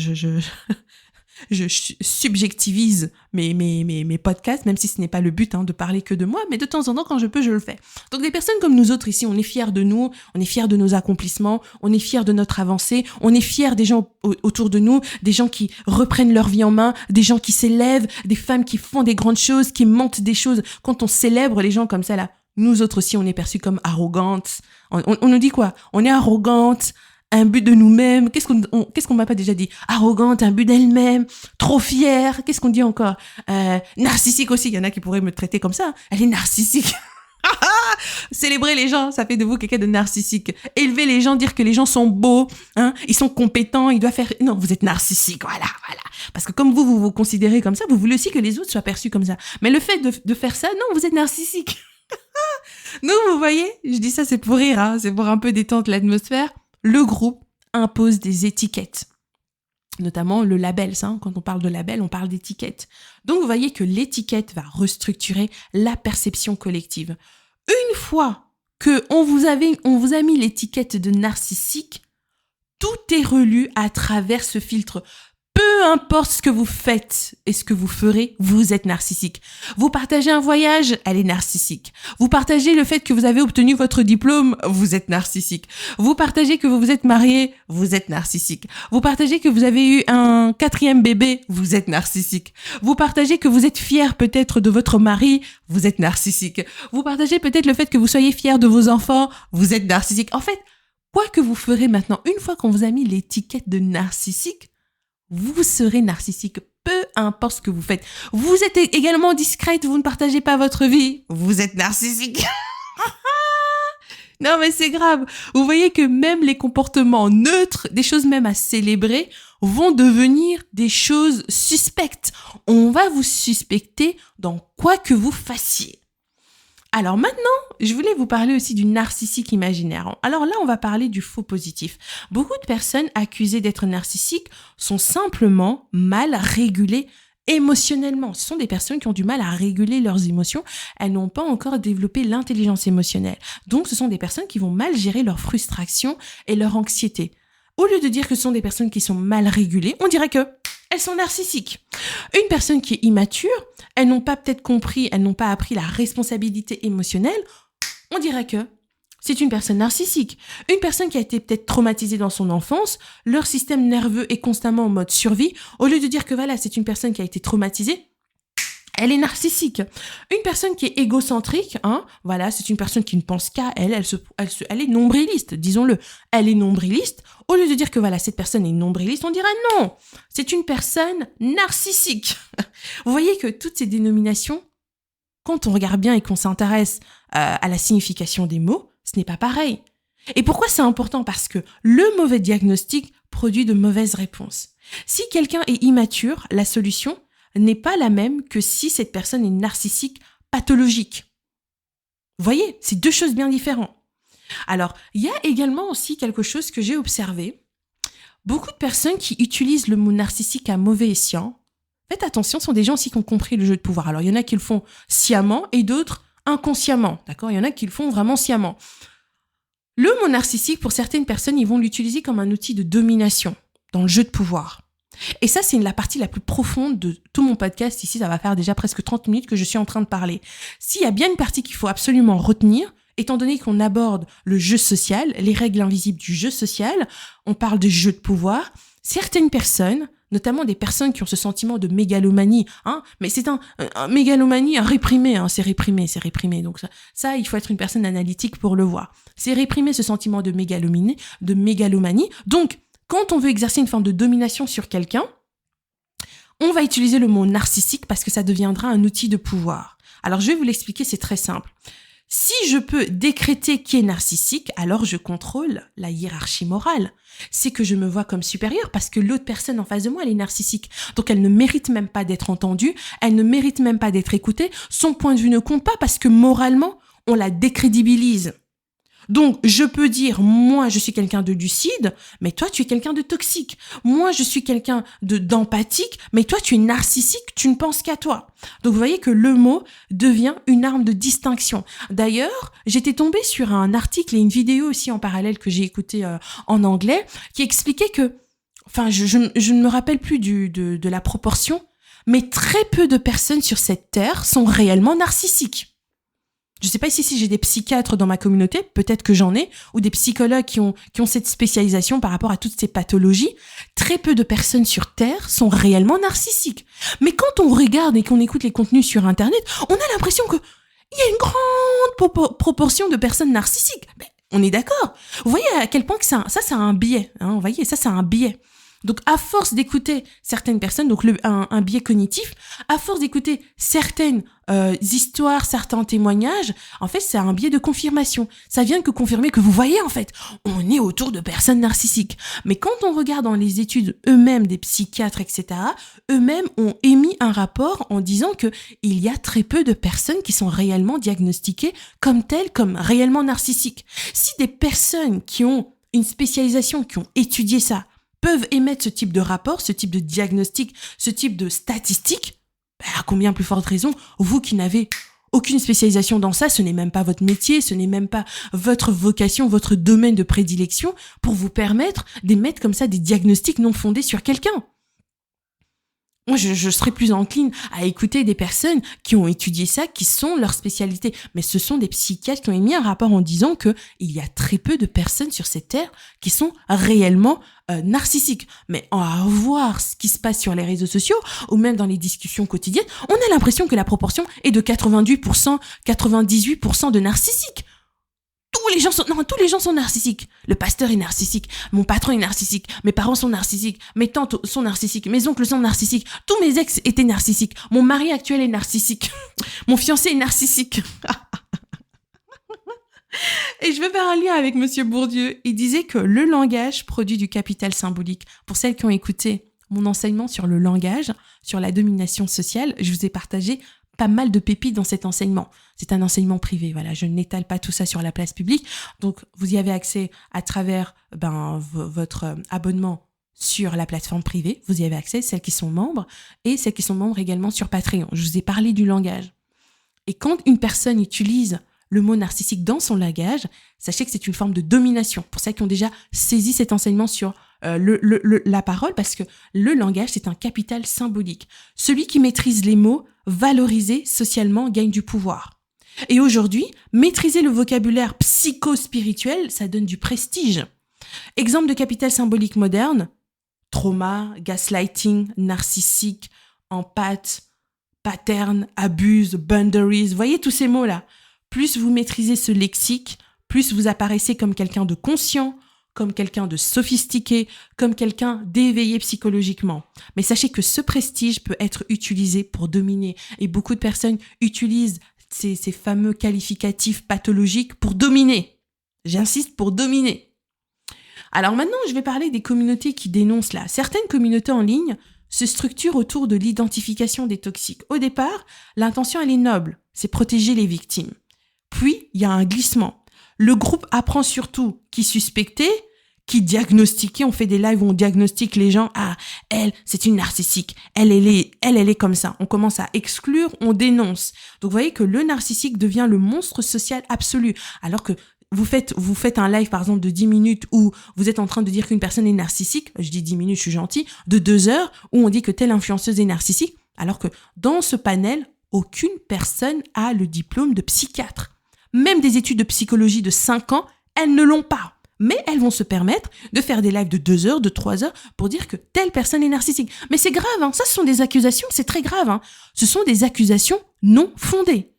subjectivise mes podcasts, même si ce n'est pas le but de parler que de moi, mais de temps en temps, quand je peux, je le fais. Donc des personnes comme nous autres ici, on est fiers de nous, on est fiers de nos accomplissements, on est fiers de notre avancée, on est fiers des gens autour de nous, des gens qui reprennent leur vie en main, des gens qui s'élèvent, des femmes qui font des grandes choses, qui montent des choses. Quand on célèbre les gens comme ça là, nous autres aussi, on est perçus comme arrogantes. On nous dit quoi? On est arrogante, un but de nous-mêmes. Qu'est-ce qu'on m'a pas déjà dit? Arrogante, un but d'elle-même, trop fière. Qu'est-ce qu'on dit encore? Narcissique aussi. Il y en a qui pourraient me traiter comme ça. Elle est narcissique. Célébrer les gens, ça fait de vous quelqu'un de narcissique. Élever les gens, dire que les gens sont beaux, ils sont compétents, ils doivent faire... Non, vous êtes narcissique, voilà. Parce que comme vous vous considérez comme ça, vous voulez aussi que les autres soient perçus comme ça. Mais le fait de faire ça, non, vous êtes narcissique. Nous, vous voyez, je dis ça, c'est pour rire, c'est pour un peu détendre l'atmosphère. Le groupe impose des étiquettes, notamment le label. Quand on parle de label, on parle d'étiquette. Donc, vous voyez que l'étiquette va restructurer la perception collective. Une fois que on vous a mis l'étiquette de narcissique, tout est relu à travers ce filtre. Peu importe ce que vous faites et ce que vous ferez, vous êtes narcissique. Vous partagez un voyage, elle est narcissique. Vous partagez le fait que vous avez obtenu votre diplôme, vous êtes narcissique. Vous partagez que vous vous êtes marié, vous êtes narcissique. Vous partagez que vous avez eu un 4e bébé, vous êtes narcissique. Vous partagez que vous êtes fier peut-être de votre mari, vous êtes narcissique. Vous partagez peut-être le fait que vous soyez fier de vos enfants, vous êtes narcissique. En fait, quoi que vous ferez maintenant, une fois qu'on vous a mis l'étiquette de narcissique, vous serez narcissique, peu importe ce que vous faites. Vous êtes également discrète, vous ne partagez pas votre vie, vous êtes narcissique. Non, mais c'est grave. Vous voyez que même les comportements neutres, des choses même à célébrer, vont devenir des choses suspectes. On va vous suspecter dans quoi que vous fassiez. Alors maintenant, je voulais vous parler aussi du narcissique imaginaire. Alors là, on va parler du faux positif. Beaucoup de personnes accusées d'être narcissiques sont simplement mal régulées émotionnellement. Ce sont des personnes qui ont du mal à réguler leurs émotions. Elles n'ont pas encore développé l'intelligence émotionnelle. Donc, ce sont des personnes qui vont mal gérer leur frustration et leur anxiété. Au lieu de dire que ce sont des personnes qui sont mal régulées, on dirait que elles sont narcissiques. Une personne qui est immature, elles n'ont pas peut-être compris, elles n'ont pas appris la responsabilité émotionnelle, on dirait que c'est une personne narcissique. Une personne qui a été peut-être traumatisée dans son enfance, leur système nerveux est constamment en mode survie. Au lieu de dire que voilà, c'est une personne qui a été traumatisée, elle est narcissique. Une personne qui est égocentrique, voilà, c'est une personne qui ne pense qu'à elle, elle est nombriliste, disons-le. Elle est nombriliste. Au lieu de dire que voilà, cette personne est nombriliste, on dirait non, c'est une personne narcissique. Vous voyez que toutes ces dénominations, quand on regarde bien et qu'on s'intéresse à la signification des mots, ce n'est pas pareil. Et pourquoi c'est important? Parce que le mauvais diagnostic produit de mauvaises réponses. Si quelqu'un est immature, la solution n'est pas la même que si cette personne est narcissique pathologique. Vous voyez, c'est deux choses bien différentes. Alors, il y a également aussi quelque chose que j'ai observé. Beaucoup de personnes qui utilisent le mot narcissique à mauvais escient, faites attention, ce sont des gens aussi qui ont compris le jeu de pouvoir. Alors, il y en a qui le font sciemment et d'autres inconsciemment. D'accord? Il y en a qui le font vraiment sciemment. Le mot narcissique, pour certaines personnes, ils vont l'utiliser comme un outil de domination. dans le jeu de pouvoir. Et ça, c'est la partie la plus profonde de tout mon podcast. Ici, ça va faire déjà presque 30 minutes que je suis en train de parler. S'il y a bien une partie qu'il faut absolument retenir, étant donné qu'on aborde le jeu social, les règles invisibles du jeu social, on parle de jeu de pouvoir, certaines personnes, notamment des personnes qui ont ce sentiment de mégalomanie, mais c'est un mégalomanie réprimé, c'est réprimé. Donc ça, il faut être une personne analytique pour le voir. C'est réprimer ce sentiment de mégalomanie. Donc, quand on veut exercer une forme de domination sur quelqu'un, on va utiliser le mot narcissique parce que ça deviendra un outil de pouvoir. Alors, je vais vous l'expliquer, c'est très simple. Si je peux décréter qui est narcissique, alors je contrôle la hiérarchie morale. C'est que je me vois comme supérieure parce que l'autre personne en face de moi, elle est narcissique. Donc elle ne mérite même pas d'être entendue, elle ne mérite même pas d'être écoutée. Son point de vue ne compte pas parce que moralement, on la décrédibilise. Donc, je peux dire, moi, je suis quelqu'un de lucide, mais toi, tu es quelqu'un de toxique. Moi, je suis quelqu'un d'empathique, mais toi, tu es narcissique, tu ne penses qu'à toi. Donc, vous voyez que le mot devient une arme de distinction. D'ailleurs, j'étais tombée sur un article et une vidéo aussi en parallèle que j'ai écouté en anglais, qui expliquait que, je ne me rappelle plus de la proportion, mais très peu de personnes sur cette terre sont réellement narcissiques. Je sais pas si j'ai des psychiatres dans ma communauté, peut-être que j'en ai, ou des psychologues qui ont cette spécialisation par rapport à toutes ces pathologies. Très peu de personnes sur Terre sont réellement narcissiques. Mais quand on regarde et qu'on écoute les contenus sur Internet, on a l'impression que il y a une grande proportion de personnes narcissiques. Ben, on est d'accord. Vous voyez à quel point que ça a un biais. Vous voyez, ça a un biais. Donc, à force d'écouter certaines personnes, donc un biais cognitif, à force d'écouter certaines histoires, certains témoignages, en fait, c'est un biais de confirmation. Ça vient que confirmer que vous voyez, en fait, on est autour de personnes narcissiques. Mais quand on regarde dans les études eux-mêmes des psychiatres, etc., eux-mêmes ont émis un rapport en disant que il y a très peu de personnes qui sont réellement diagnostiquées comme telles, comme réellement narcissiques. Si des personnes qui ont une spécialisation, qui ont étudié ça, peuvent émettre ce type de rapport, ce type de diagnostic, ce type de statistiques, à combien plus forte raison, vous qui n'avez aucune spécialisation dans ça, ce n'est même pas votre métier, ce n'est même pas votre vocation, votre domaine de prédilection, pour vous permettre d'émettre comme ça des diagnostics non fondés sur quelqu'un. Moi, je serais plus encline à écouter des personnes qui ont étudié ça, qui sont leur spécialité. Mais ce sont des psychiatres qui ont émis un rapport en disant que il y a très peu de personnes sur cette terre qui sont réellement narcissiques. Mais à voir ce qui se passe sur les réseaux sociaux ou même dans les discussions quotidiennes, on a l'impression que la proportion est de 98% de narcissiques. Tous les gens sont narcissiques. Le pasteur est narcissique. Mon patron est narcissique. Mes parents sont narcissiques. Mes tantes sont narcissiques. Mes oncles sont narcissiques. Tous mes ex étaient narcissiques. Mon mari actuel est narcissique. Mon fiancé est narcissique. Et je veux faire un lien avec Monsieur Bourdieu. Il disait que le langage produit du capital symbolique. Pour celles qui ont écouté mon enseignement sur le langage, sur la domination sociale, je vous ai partagé pas mal de pépites dans cet enseignement. C'est un enseignement privé, voilà, je n'étale pas tout ça sur la place publique. Donc, vous y avez accès à travers votre abonnement sur la plateforme privée. Vous y avez accès, celles qui sont membres, et celles qui sont membres également sur Patreon. Je vous ai parlé du langage. Et quand une personne utilise le mot narcissique dans son langage, sachez que c'est une forme de domination. Pour celles qui ont déjà saisi cet enseignement sur la parole, parce que le langage, c'est un capital symbolique. Celui qui maîtrise les mots, valorisé socialement, gagne du pouvoir. Et aujourd'hui, maîtriser le vocabulaire psycho-spirituel, ça donne du prestige. Exemple de capital symbolique moderne, trauma, gaslighting, narcissique, empathe, pattern, abuse, boundaries, voyez tous ces mots-là. Plus vous maîtrisez ce lexique, plus vous apparaissez comme quelqu'un de conscient, comme quelqu'un de sophistiqué, comme quelqu'un d'éveillé psychologiquement. Mais sachez que ce prestige peut être utilisé pour dominer. Et beaucoup de personnes utilisent ces fameux qualificatifs pathologiques pour dominer. J'insiste, pour dominer. Alors maintenant, je vais parler des communautés qui dénoncent là. Certaines communautés en ligne se structurent autour de l'identification des toxiques. Au départ, l'intention, elle est noble. C'est protéger les victimes. Puis, il y a un glissement. Le groupe apprend surtout qui suspecter, qui diagnostiquer. On fait des lives où on diagnostique les gens. Ah, elle, c'est une narcissique. Elle est comme ça. On commence à exclure, on dénonce. Donc, vous voyez que le narcissique devient le monstre social absolu. Alors que vous faites un live, par exemple, de 10 minutes où vous êtes en train de dire qu'une personne est narcissique. Je dis 10 minutes, je suis gentil. De 2 heures où on dit que telle influenceuse est narcissique. Alors que dans ce panel, aucune personne a le diplôme de psychiatre. Même des études de psychologie de 5 ans, elles ne l'ont pas. Mais elles vont se permettre de faire des lives de 2 heures, de 3 heures pour dire que telle personne est narcissique. Mais c'est grave, hein. Ça, ce sont des accusations, c'est très grave, hein. Ce sont des accusations non fondées.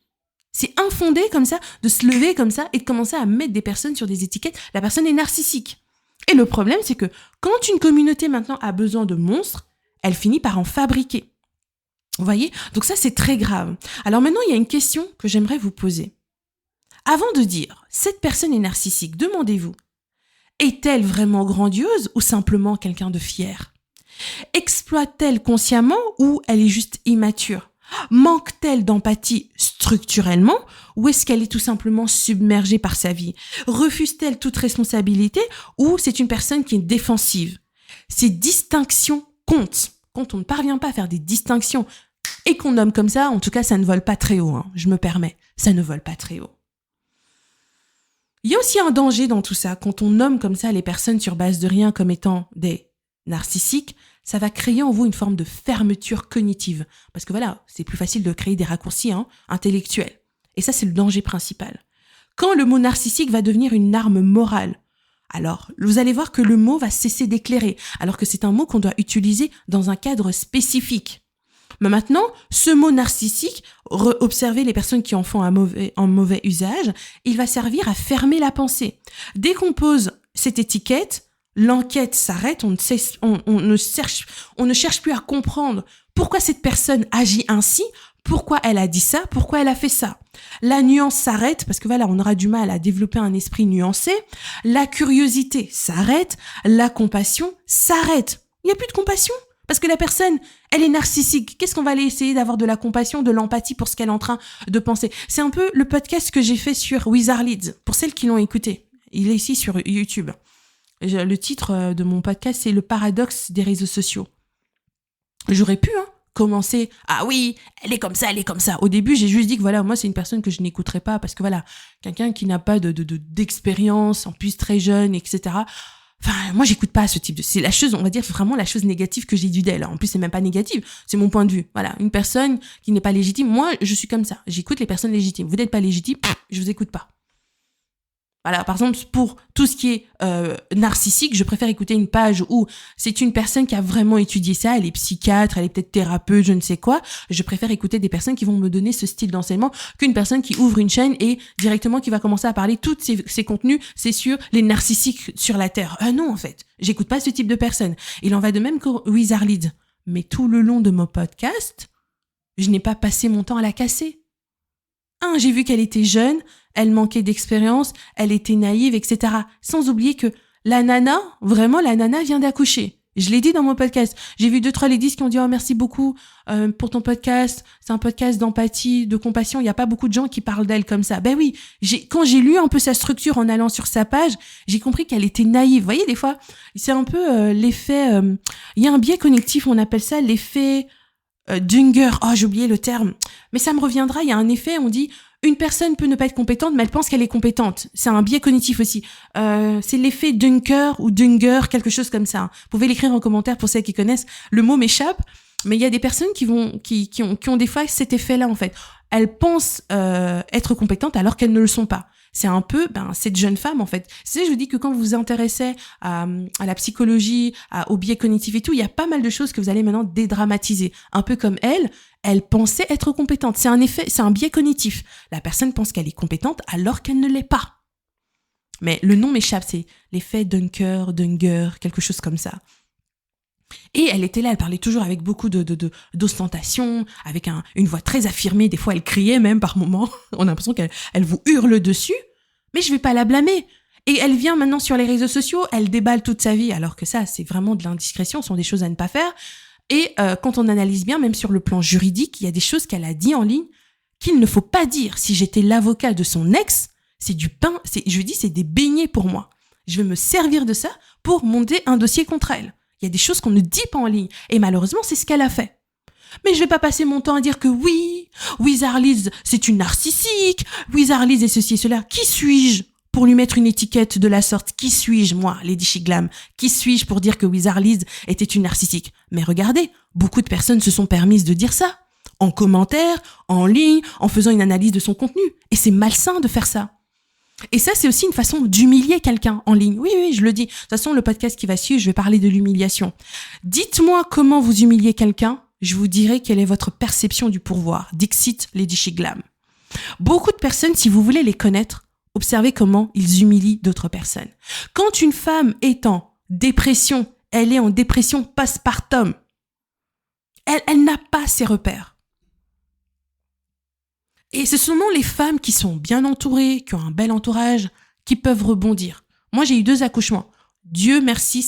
C'est infondé comme ça, de se lever comme ça et de commencer à mettre des personnes sur des étiquettes. La personne est narcissique. Et le problème, c'est que quand une communauté maintenant a besoin de monstres, elle finit par en fabriquer. Vous voyez ? Donc ça, c'est très grave. Alors maintenant, il y a une question que j'aimerais vous poser. Avant de dire « cette personne est narcissique », demandez-vous, est-elle vraiment grandiose ou simplement quelqu'un de fier ? Exploite-t-elle consciemment ou elle est juste immature ? Manque-t-elle d'empathie structurellement ou est-ce qu'elle est tout simplement submergée par sa vie ? Refuse-t-elle toute responsabilité ou c'est une personne qui est défensive ? Ces distinctions comptent. Quand on ne parvient pas à faire des distinctions et qu'on nomme comme ça, en tout cas, ça ne vole pas très haut. Hein. Je me permets, ça ne vole pas très haut. Il y a aussi un danger dans tout ça. Quand on nomme comme ça les personnes sur base de rien comme étant des narcissiques, ça va créer en vous une forme de fermeture cognitive. Parce que voilà, c'est plus facile de créer des raccourcis intellectuels. Et ça, c'est le danger principal. Quand le mot narcissique va devenir une arme morale, alors vous allez voir que le mot va cesser d'éclairer, alors que c'est un mot qu'on doit utiliser dans un cadre spécifique. Mais maintenant, ce mot narcissique, observez les personnes qui en font un mauvais usage, il va servir à fermer la pensée. Dès qu'on pose cette étiquette, l'enquête s'arrête, on ne cherche plus à comprendre pourquoi cette personne agit ainsi, pourquoi elle a dit ça, pourquoi elle a fait ça. La nuance s'arrête, parce que voilà, on aura du mal à développer un esprit nuancé. La curiosité s'arrête, la compassion s'arrête. Il n'y a plus de compassion. Parce que la personne, elle est narcissique. Qu'est-ce qu'on va aller essayer d'avoir de la compassion, de l'empathie pour ce qu'elle est en train de penser ? C'est un peu le podcast que j'ai fait sur Wizard Leads, pour celles qui l'ont écouté. Il est ici sur YouTube. Le titre de mon podcast, c'est « Le paradoxe des réseaux sociaux ». J'aurais pu commencer « Ah oui, elle est comme ça, elle est comme ça ». Au début, j'ai juste dit que voilà, moi, c'est une personne que je n'écouterais pas parce que voilà, quelqu'un qui n'a pas d'expérience, en plus très jeune, etc., enfin, moi, j'écoute pas ce type de... C'est la chose, on va dire, vraiment la chose négative que j'ai due d'elle. En plus, c'est même pas négative, c'est mon point de vue. Voilà, une personne qui n'est pas légitime, moi, je suis comme ça. J'écoute les personnes légitimes. Vous n'êtes pas légitime, je vous écoute pas. Voilà, par exemple, pour tout ce qui est narcissique, je préfère écouter une page où c'est une personne qui a vraiment étudié ça, elle est psychiatre, elle est peut-être thérapeute, je ne sais quoi. Je préfère écouter des personnes qui vont me donner ce style d'enseignement qu'une personne qui ouvre une chaîne et directement qui va commencer à parler tous ses contenus, c'est sur les narcissiques sur la Terre. Non, en fait, j'écoute pas ce type de personne. Il en va de même que Wizard Leads. Mais tout le long de mon podcast, je n'ai pas passé mon temps à la casser. J'ai vu qu'elle était jeune, elle manquait d'expérience, elle était naïve, etc. Sans oublier que la nana vient d'accoucher. Je l'ai dit dans mon podcast. J'ai vu 2-3 ladies qui ont dit « Oh, merci beaucoup pour ton podcast. C'est un podcast d'empathie, de compassion. » Il n'y a pas beaucoup de gens qui parlent d'elle comme ça. Ben oui, quand j'ai lu un peu sa structure en allant sur sa page, j'ai compris qu'elle était naïve. Vous voyez, des fois, c'est un peu l'effet... Il y a un biais cognitif, on appelle ça l'effet... D'Unger, j'ai oublié le terme, mais ça me reviendra. Il y a un effet, on dit une personne peut ne pas être compétente, mais elle pense qu'elle est compétente. C'est un biais cognitif aussi. C'est l'effet Dunker ou Dunger, quelque chose comme ça. Vous pouvez l'écrire en commentaire pour celles qui connaissent. Le mot m'échappe, mais il y a des personnes qui ont des fois cet effet-là en fait. Elles pensent être compétentes alors qu'elles ne le sont pas. C'est un peu cette jeune femme en fait. Je vous dis que quand vous vous intéressez à la psychologie, au biais cognitif et tout, il y a pas mal de choses que vous allez maintenant dédramatiser. Un peu comme elle pensait être compétente. C'est un biais cognitif. La personne pense qu'elle est compétente alors qu'elle ne l'est pas. Mais le nom m'échappe, c'est l'effet Dunker, Dunger, quelque chose comme ça. Et elle était là, elle parlait toujours avec beaucoup d'ostentation, avec une voix très affirmée. Des fois, elle criait même par moments. On a l'impression qu'elle vous hurle dessus. Mais je vais pas la blâmer. Et elle vient maintenant sur les réseaux sociaux, elle déballe toute sa vie, alors que ça, c'est vraiment de l'indiscrétion, ce sont des choses à ne pas faire. Et quand on analyse bien, même sur le plan juridique, il y a des choses qu'elle a dit en ligne qu'il ne faut pas dire. Si j'étais l'avocat de son ex, c'est du pain, c'est des beignets pour moi. Je vais me servir de ça pour monter un dossier contre elle. Il y a des choses qu'on ne dit pas en ligne. Et malheureusement, c'est ce qu'elle a fait. Mais je vais pas passer mon temps à dire que oui, Wizard Leads, c'est une narcissique, Wizard Leads et ceci et cela. Qui suis-je pour lui mettre une étiquette de la sorte. Qui suis-je, moi, Lady Shiglam? Qui suis-je pour dire que Wizard Liz était une narcissique? Mais regardez, beaucoup de personnes se sont permises de dire ça. En commentaire, en ligne, en faisant une analyse de son contenu. Et c'est malsain de faire ça. Et ça, c'est aussi une façon d'humilier quelqu'un en ligne. Oui, je le dis. De toute façon, le podcast qui va suivre, je vais parler de l'humiliation. Dites-moi comment vous humiliez quelqu'un, je vous dirai quelle est votre perception du pourvoir. Dixit Lady Shiglam. Beaucoup de personnes, si vous voulez les connaître, observez comment ils humilient d'autres personnes. Quand une femme est en dépression, elle est en dépression postpartum. Elle n'a pas ses repères. Et ce sont les femmes qui sont bien entourées, qui ont un bel entourage, qui peuvent rebondir. Moi, j'ai eu 2 accouchements. Dieu merci,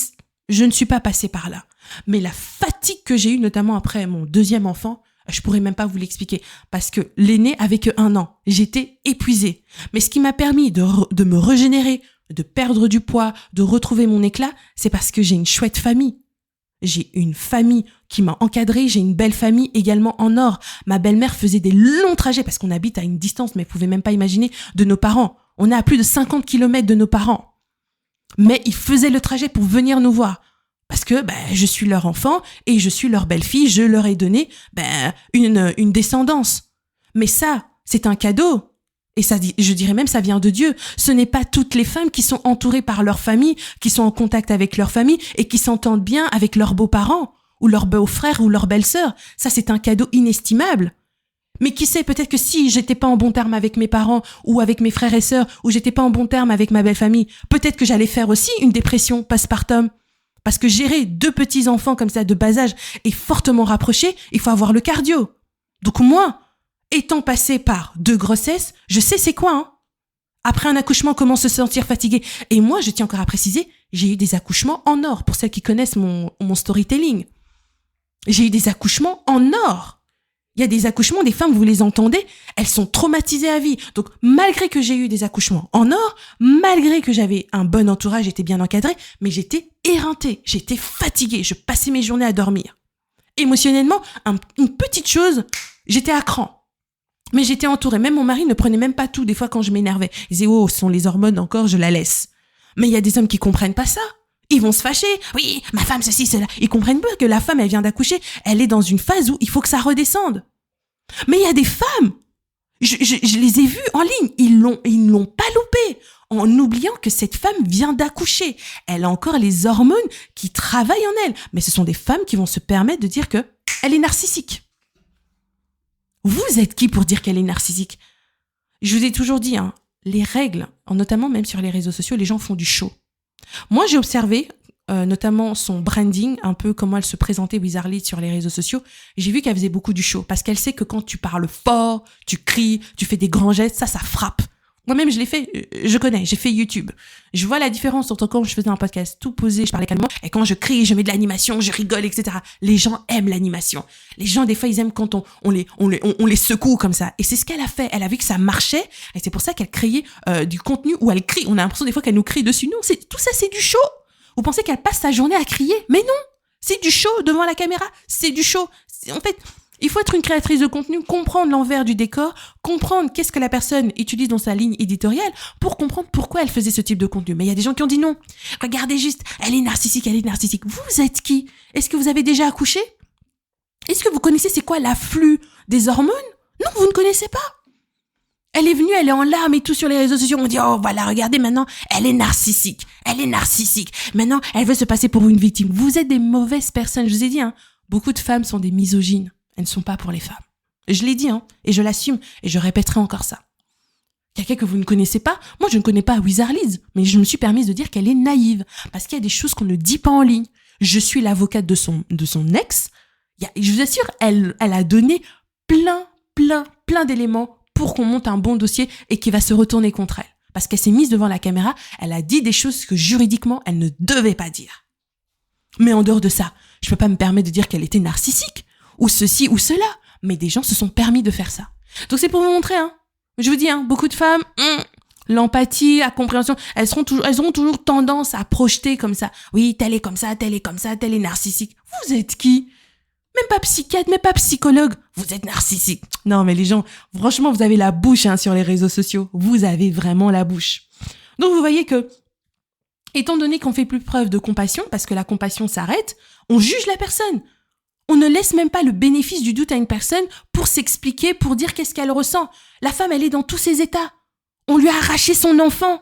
je ne suis pas passée par là. Mais la fatigue que j'ai eue, notamment après mon 2e enfant, je pourrais même pas vous l'expliquer. Parce que l'aîné avait que 1 an. J'étais épuisée. Mais ce qui m'a permis de me régénérer, de perdre du poids, de retrouver mon éclat, c'est parce que j'ai une chouette famille. J'ai une famille qui m'a encadrée, j'ai une belle famille également en or. Ma belle-mère faisait des longs trajets parce qu'on habite à une distance, mais vous pouvez même pas imaginer, de nos parents. On est à plus de 50 kilomètres de nos parents. Mais ils faisaient le trajet pour venir nous voir. Parce que je suis leur enfant et je suis leur belle-fille, je leur ai donné une descendance. Mais ça, c'est un cadeau. Et ça, je dirais même, ça vient de Dieu. Ce n'est pas toutes les femmes qui sont entourées par leur famille, qui sont en contact avec leur famille et qui s'entendent bien avec leurs beaux-parents ou leurs beaux-frères ou leurs belles-sœurs. Ça, c'est un cadeau inestimable. Mais qui sait, peut-être que si j'étais pas en bon terme avec mes parents ou avec mes frères et sœurs ou j'étais pas en bon terme avec ma belle famille, peut-être que j'allais faire aussi une dépression postpartum. Parce que gérer 2 petits enfants comme ça de bas âge et fortement rapprochés, il faut avoir le cardio. Donc moi, étant passée par 2 grossesses, je sais c'est quoi, hein. Après un accouchement, comment se sentir fatigué. Et moi, je tiens encore à préciser, j'ai eu des accouchements en or, pour celles qui connaissent mon storytelling. J'ai eu des accouchements en or. Il y a des accouchements, des femmes, vous les entendez, elles sont traumatisées à vie. Donc, malgré que j'ai eu des accouchements en or, malgré que j'avais un bon entourage, j'étais bien encadrée, mais j'étais éreintée, j'étais fatiguée, je passais mes journées à dormir. Émotionnellement, une petite chose, j'étais à cran. Mais j'étais entourée. Même mon mari ne prenait même pas tout. Des fois, quand je m'énervais, il disait, oh, ce sont les hormones encore, je la laisse. Mais il y a des hommes qui comprennent pas ça. Ils vont se fâcher. Oui, ma femme, ceci, cela. Ils comprennent pas que la femme, elle vient d'accoucher. Elle est dans une phase où il faut que ça redescende. Mais il y a des femmes. Je les ai vues en ligne. Ils ne l'ont pas loupé. En oubliant que cette femme vient d'accoucher. Elle a encore les hormones qui travaillent en elle. Mais ce sont des femmes qui vont se permettre de dire que elle est narcissique. Vous êtes qui pour dire qu'elle est narcissique? Je vous ai toujours dit, hein, les règles, notamment même sur les réseaux sociaux, les gens font du show. Moi, j'ai observé, notamment son branding, un peu comment elle se présentait Wizard Liz sur les réseaux sociaux. J'ai vu qu'elle faisait beaucoup du show parce qu'elle sait que quand tu parles fort, tu cries, tu fais des grands gestes, ça frappe. Moi-même, je l'ai fait, je connais, j'ai fait YouTube. Je vois la différence entre quand je faisais un podcast tout posé, je parlais calmement, et quand je crie, je mets de l'animation, je rigole, etc. Les gens aiment l'animation. Les gens, des fois, ils aiment quand on les secoue comme ça. Et c'est ce qu'elle a fait. Elle a vu que ça marchait, et c'est pour ça qu'elle créait du contenu où elle crie. On a l'impression des fois qu'elle nous crie dessus. Non, tout ça, c'est du show. Vous pensez qu'elle passe sa journée à crier? Mais non, c'est du show devant la caméra. C'est du show. En fait, il faut être une créatrice de contenu, comprendre l'envers du décor, comprendre qu'est-ce que la personne utilise dans sa ligne éditoriale pour comprendre pourquoi elle faisait ce type de contenu. Mais il y a des gens qui ont dit non. Regardez juste, elle est narcissique, elle est narcissique. Vous êtes qui? Est-ce que vous avez déjà accouché? Est-ce que vous connaissez c'est quoi l'afflux des hormones? Non, vous ne connaissez pas. Elle est venue, elle est en larmes et tout sur les réseaux sociaux. On dit, oh voilà, regardez maintenant, elle est narcissique. Elle est narcissique. Maintenant, elle veut se passer pour une victime. Vous êtes des mauvaises personnes. Je vous ai dit, hein, beaucoup de femmes sont des misogynes. Elles ne sont pas pour les femmes. Je l'ai dit, hein, et je l'assume, et je répéterai encore ça. Quelqu'un que vous ne connaissez pas, moi je ne connais pas Wizard Liz, mais je me suis permise de dire qu'elle est naïve, parce qu'il y a des choses qu'on ne dit pas en ligne. Je suis l'avocate de son ex, je vous assure, elle a donné plein d'éléments pour qu'on monte un bon dossier et qui va se retourner contre elle. Parce qu'elle s'est mise devant la caméra, elle a dit des choses que juridiquement, elle ne devait pas dire. Mais en dehors de ça, je peux pas me permettre de dire qu'elle était narcissique, ou ceci ou cela, mais des gens se sont permis de faire ça. Donc c'est pour vous montrer, hein. Je vous dis, hein, beaucoup de femmes, l'empathie, la compréhension, elles auront toujours tendance à projeter comme ça. Oui, telle est comme ça, telle est comme ça, telle est narcissique. Vous êtes qui? Même pas psychiatre, même pas psychologue. Vous êtes narcissique. Non, mais les gens, franchement, vous avez la bouche, hein, sur les réseaux sociaux. Vous avez vraiment la bouche. Donc vous voyez que, étant donné qu'on fait plus preuve de compassion, parce que la compassion s'arrête, on juge la personne. On ne laisse même pas le bénéfice du doute à une personne pour s'expliquer, pour dire qu'est-ce qu'elle ressent. La femme, elle est dans tous ses états. On lui a arraché son enfant.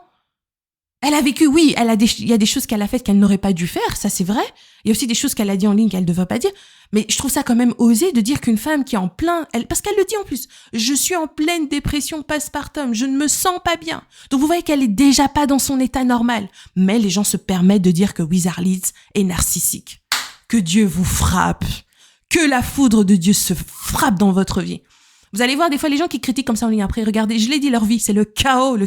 Elle a vécu, oui, il y a des choses qu'elle a faites qu'elle n'aurait pas dû faire, ça c'est vrai. Il y a aussi des choses qu'elle a dit en ligne qu'elle ne devrait pas dire. Mais je trouve ça quand même osé de dire qu'une femme qui est en plein, parce qu'elle le dit en plus, je suis en pleine dépression postpartum, je ne me sens pas bien. Donc vous voyez qu'elle est déjà pas dans son état normal. Mais les gens se permettent de dire que Wizard Leeds est narcissique. Que Dieu vous frappe. Que la foudre de Dieu se frappe dans votre vie. Vous allez voir des fois les gens qui critiquent comme ça en ligne après, regardez, je l'ai dit, leur vie, c'est le chaos.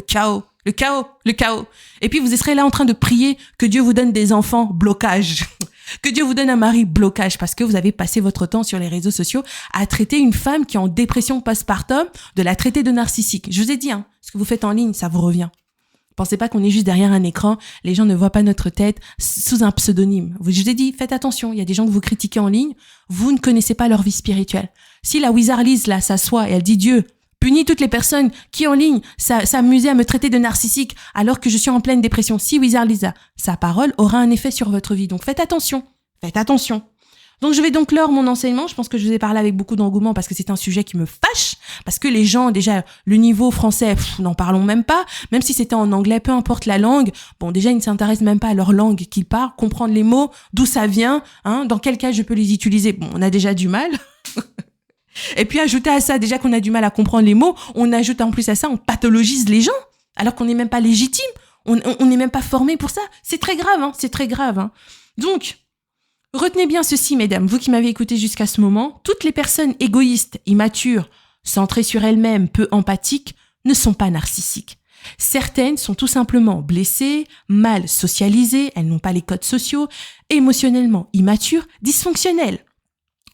Et puis vous serez là en train de prier que Dieu vous donne des enfants, blocage. Que Dieu vous donne un mari, blocage, parce que vous avez passé votre temps sur les réseaux sociaux à traiter une femme qui est en dépression postpartum, de la traiter de narcissique. Je vous ai dit, ce que vous faites en ligne, ça vous revient. Pensez pas qu'on est juste derrière un écran, les gens ne voient pas notre tête sous un pseudonyme. Je vous ai dit, faites attention, il y a des gens que vous critiquez en ligne, vous ne connaissez pas leur vie spirituelle. Si la Wizard Liz, là, s'assoit et elle dit Dieu, punis toutes les personnes qui en ligne s'amusaient à me traiter de narcissique alors que je suis en pleine dépression. Si Wizard Liz, sa parole aura un effet sur votre vie. Donc faites attention. Donc je vais donc clore mon enseignement. Je pense que je vous ai parlé avec beaucoup d'engouement parce que c'est un sujet qui me fâche. Parce que les gens, déjà, le niveau français, n'en parlons même pas. Même si c'était en anglais, peu importe la langue. Bon, déjà, ils ne s'intéressent même pas à leur langue qu'ils parlent. Comprendre les mots, d'où ça vient, dans quel cas je peux les utiliser. Bon, on a déjà du mal. Et puis ajouter à ça, déjà qu'on a du mal à comprendre les mots, on ajoute en plus à ça, on pathologise les gens, alors qu'on n'est même pas légitime, on n'est même pas formé pour ça. C'est très grave. Donc, retenez bien ceci, mesdames, vous qui m'avez écouté jusqu'à ce moment, toutes les personnes égoïstes, immatures, centrées sur elles-mêmes, peu empathiques, ne sont pas narcissiques. Certaines sont tout simplement blessées, mal socialisées, elles n'ont pas les codes sociaux, émotionnellement immatures, dysfonctionnelles.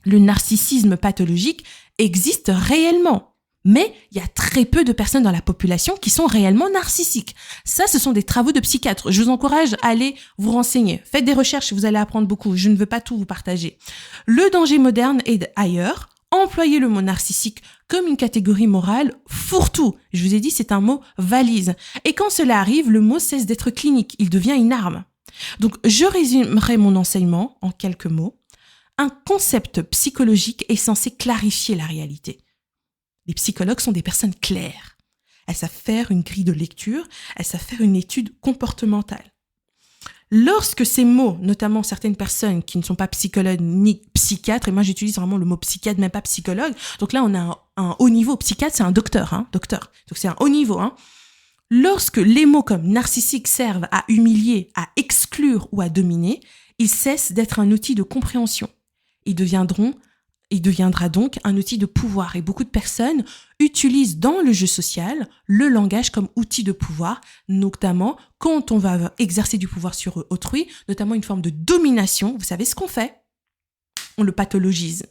Le narcissisme pathologique existe réellement, mais il y a très peu de personnes dans la population qui sont réellement narcissiques. Ça, ce sont des travaux de psychiatres. Je vous encourage à aller vous renseigner. Faites des recherches, vous allez apprendre beaucoup. Je ne veux pas tout vous partager. Le danger moderne est ailleurs. Employez le mot narcissique comme une catégorie morale fourre-tout. Je vous ai dit, c'est un mot valise. Et quand cela arrive, le mot cesse d'être clinique. Il devient une arme. Donc, je résumerai mon enseignement en quelques mots. Un concept psychologique est censé clarifier la réalité. Les psychologues sont des personnes claires. Elles savent faire une grille de lecture, elles savent faire une étude comportementale. Lorsque ces mots, notamment certaines personnes qui ne sont pas psychologues ni psychiatres, et moi j'utilise vraiment le mot psychiatre, même pas psychologue, donc là on a un haut niveau, psychiatre c'est un docteur. Donc c'est un haut niveau. Lorsque les mots comme narcissique servent à humilier, à exclure ou à dominer, ils cessent d'être un outil de compréhension. Il deviendra donc un outil de pouvoir. Et beaucoup de personnes utilisent dans le jeu social le langage comme outil de pouvoir, notamment quand on va exercer du pouvoir sur autrui, notamment une forme de domination. Vous savez ce qu'on fait? On le pathologise.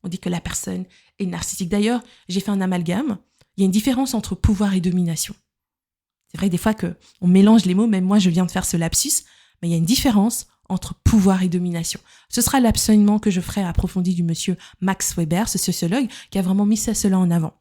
On dit que la personne est narcissique. D'ailleurs, j'ai fait un amalgame. Il y a une différence entre pouvoir et domination. C'est vrai des fois qu'on mélange les mots, même moi je viens de faire ce lapsus, mais il y a une différence entre pouvoir et domination. Ce sera l'enseignement que je ferai approfondi du monsieur Max Weber, ce sociologue, qui a vraiment mis cela en avant.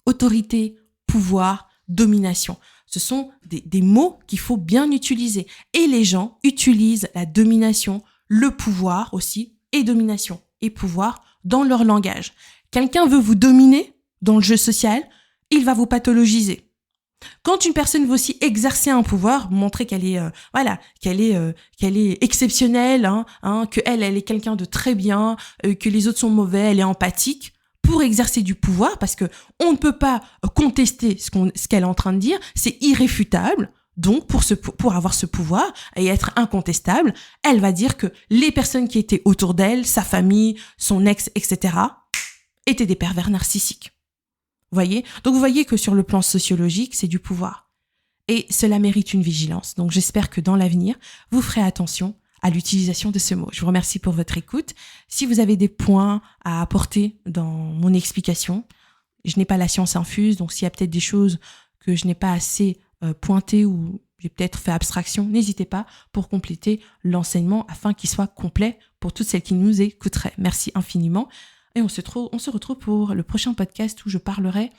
Autorité, pouvoir, domination. Ce sont des mots qu'il faut bien utiliser. Et les gens utilisent la domination, le pouvoir aussi, et domination et pouvoir dans leur langage. Quelqu'un veut vous dominer dans le jeu social, il va vous pathologiser. Quand une personne veut aussi exercer un pouvoir, montrer qu'elle est qu'elle est exceptionnelle, que elle est quelqu'un de très bien, que les autres sont mauvais, elle est empathique, pour exercer du pouvoir, parce que on ne peut pas contester ce qu'elle est en train de dire, c'est irréfutable. Donc pour avoir ce pouvoir et être incontestable, elle va dire que les personnes qui étaient autour d'elle, sa famille, son ex, etc., étaient des pervers narcissiques. Voyez? Donc vous voyez que sur le plan sociologique, c'est du pouvoir. Et cela mérite une vigilance. Donc j'espère que dans l'avenir, vous ferez attention à l'utilisation de ce mot. Je vous remercie pour votre écoute. Si vous avez des points à apporter dans mon explication, je n'ai pas la science infuse, donc s'il y a peut-être des choses que je n'ai pas assez pointées ou j'ai peut-être fait abstraction, n'hésitez pas pour compléter l'enseignement afin qu'il soit complet pour toutes celles qui nous écouteraient. Merci infiniment. Et on se retrouve pour le prochain podcast où je parlerai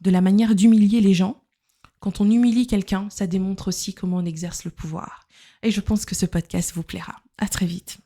de la manière d'humilier les gens Quand on humilie quelqu'un, ça démontre aussi comment on exerce le pouvoir. Et je pense que ce podcast vous plaira. À très vite.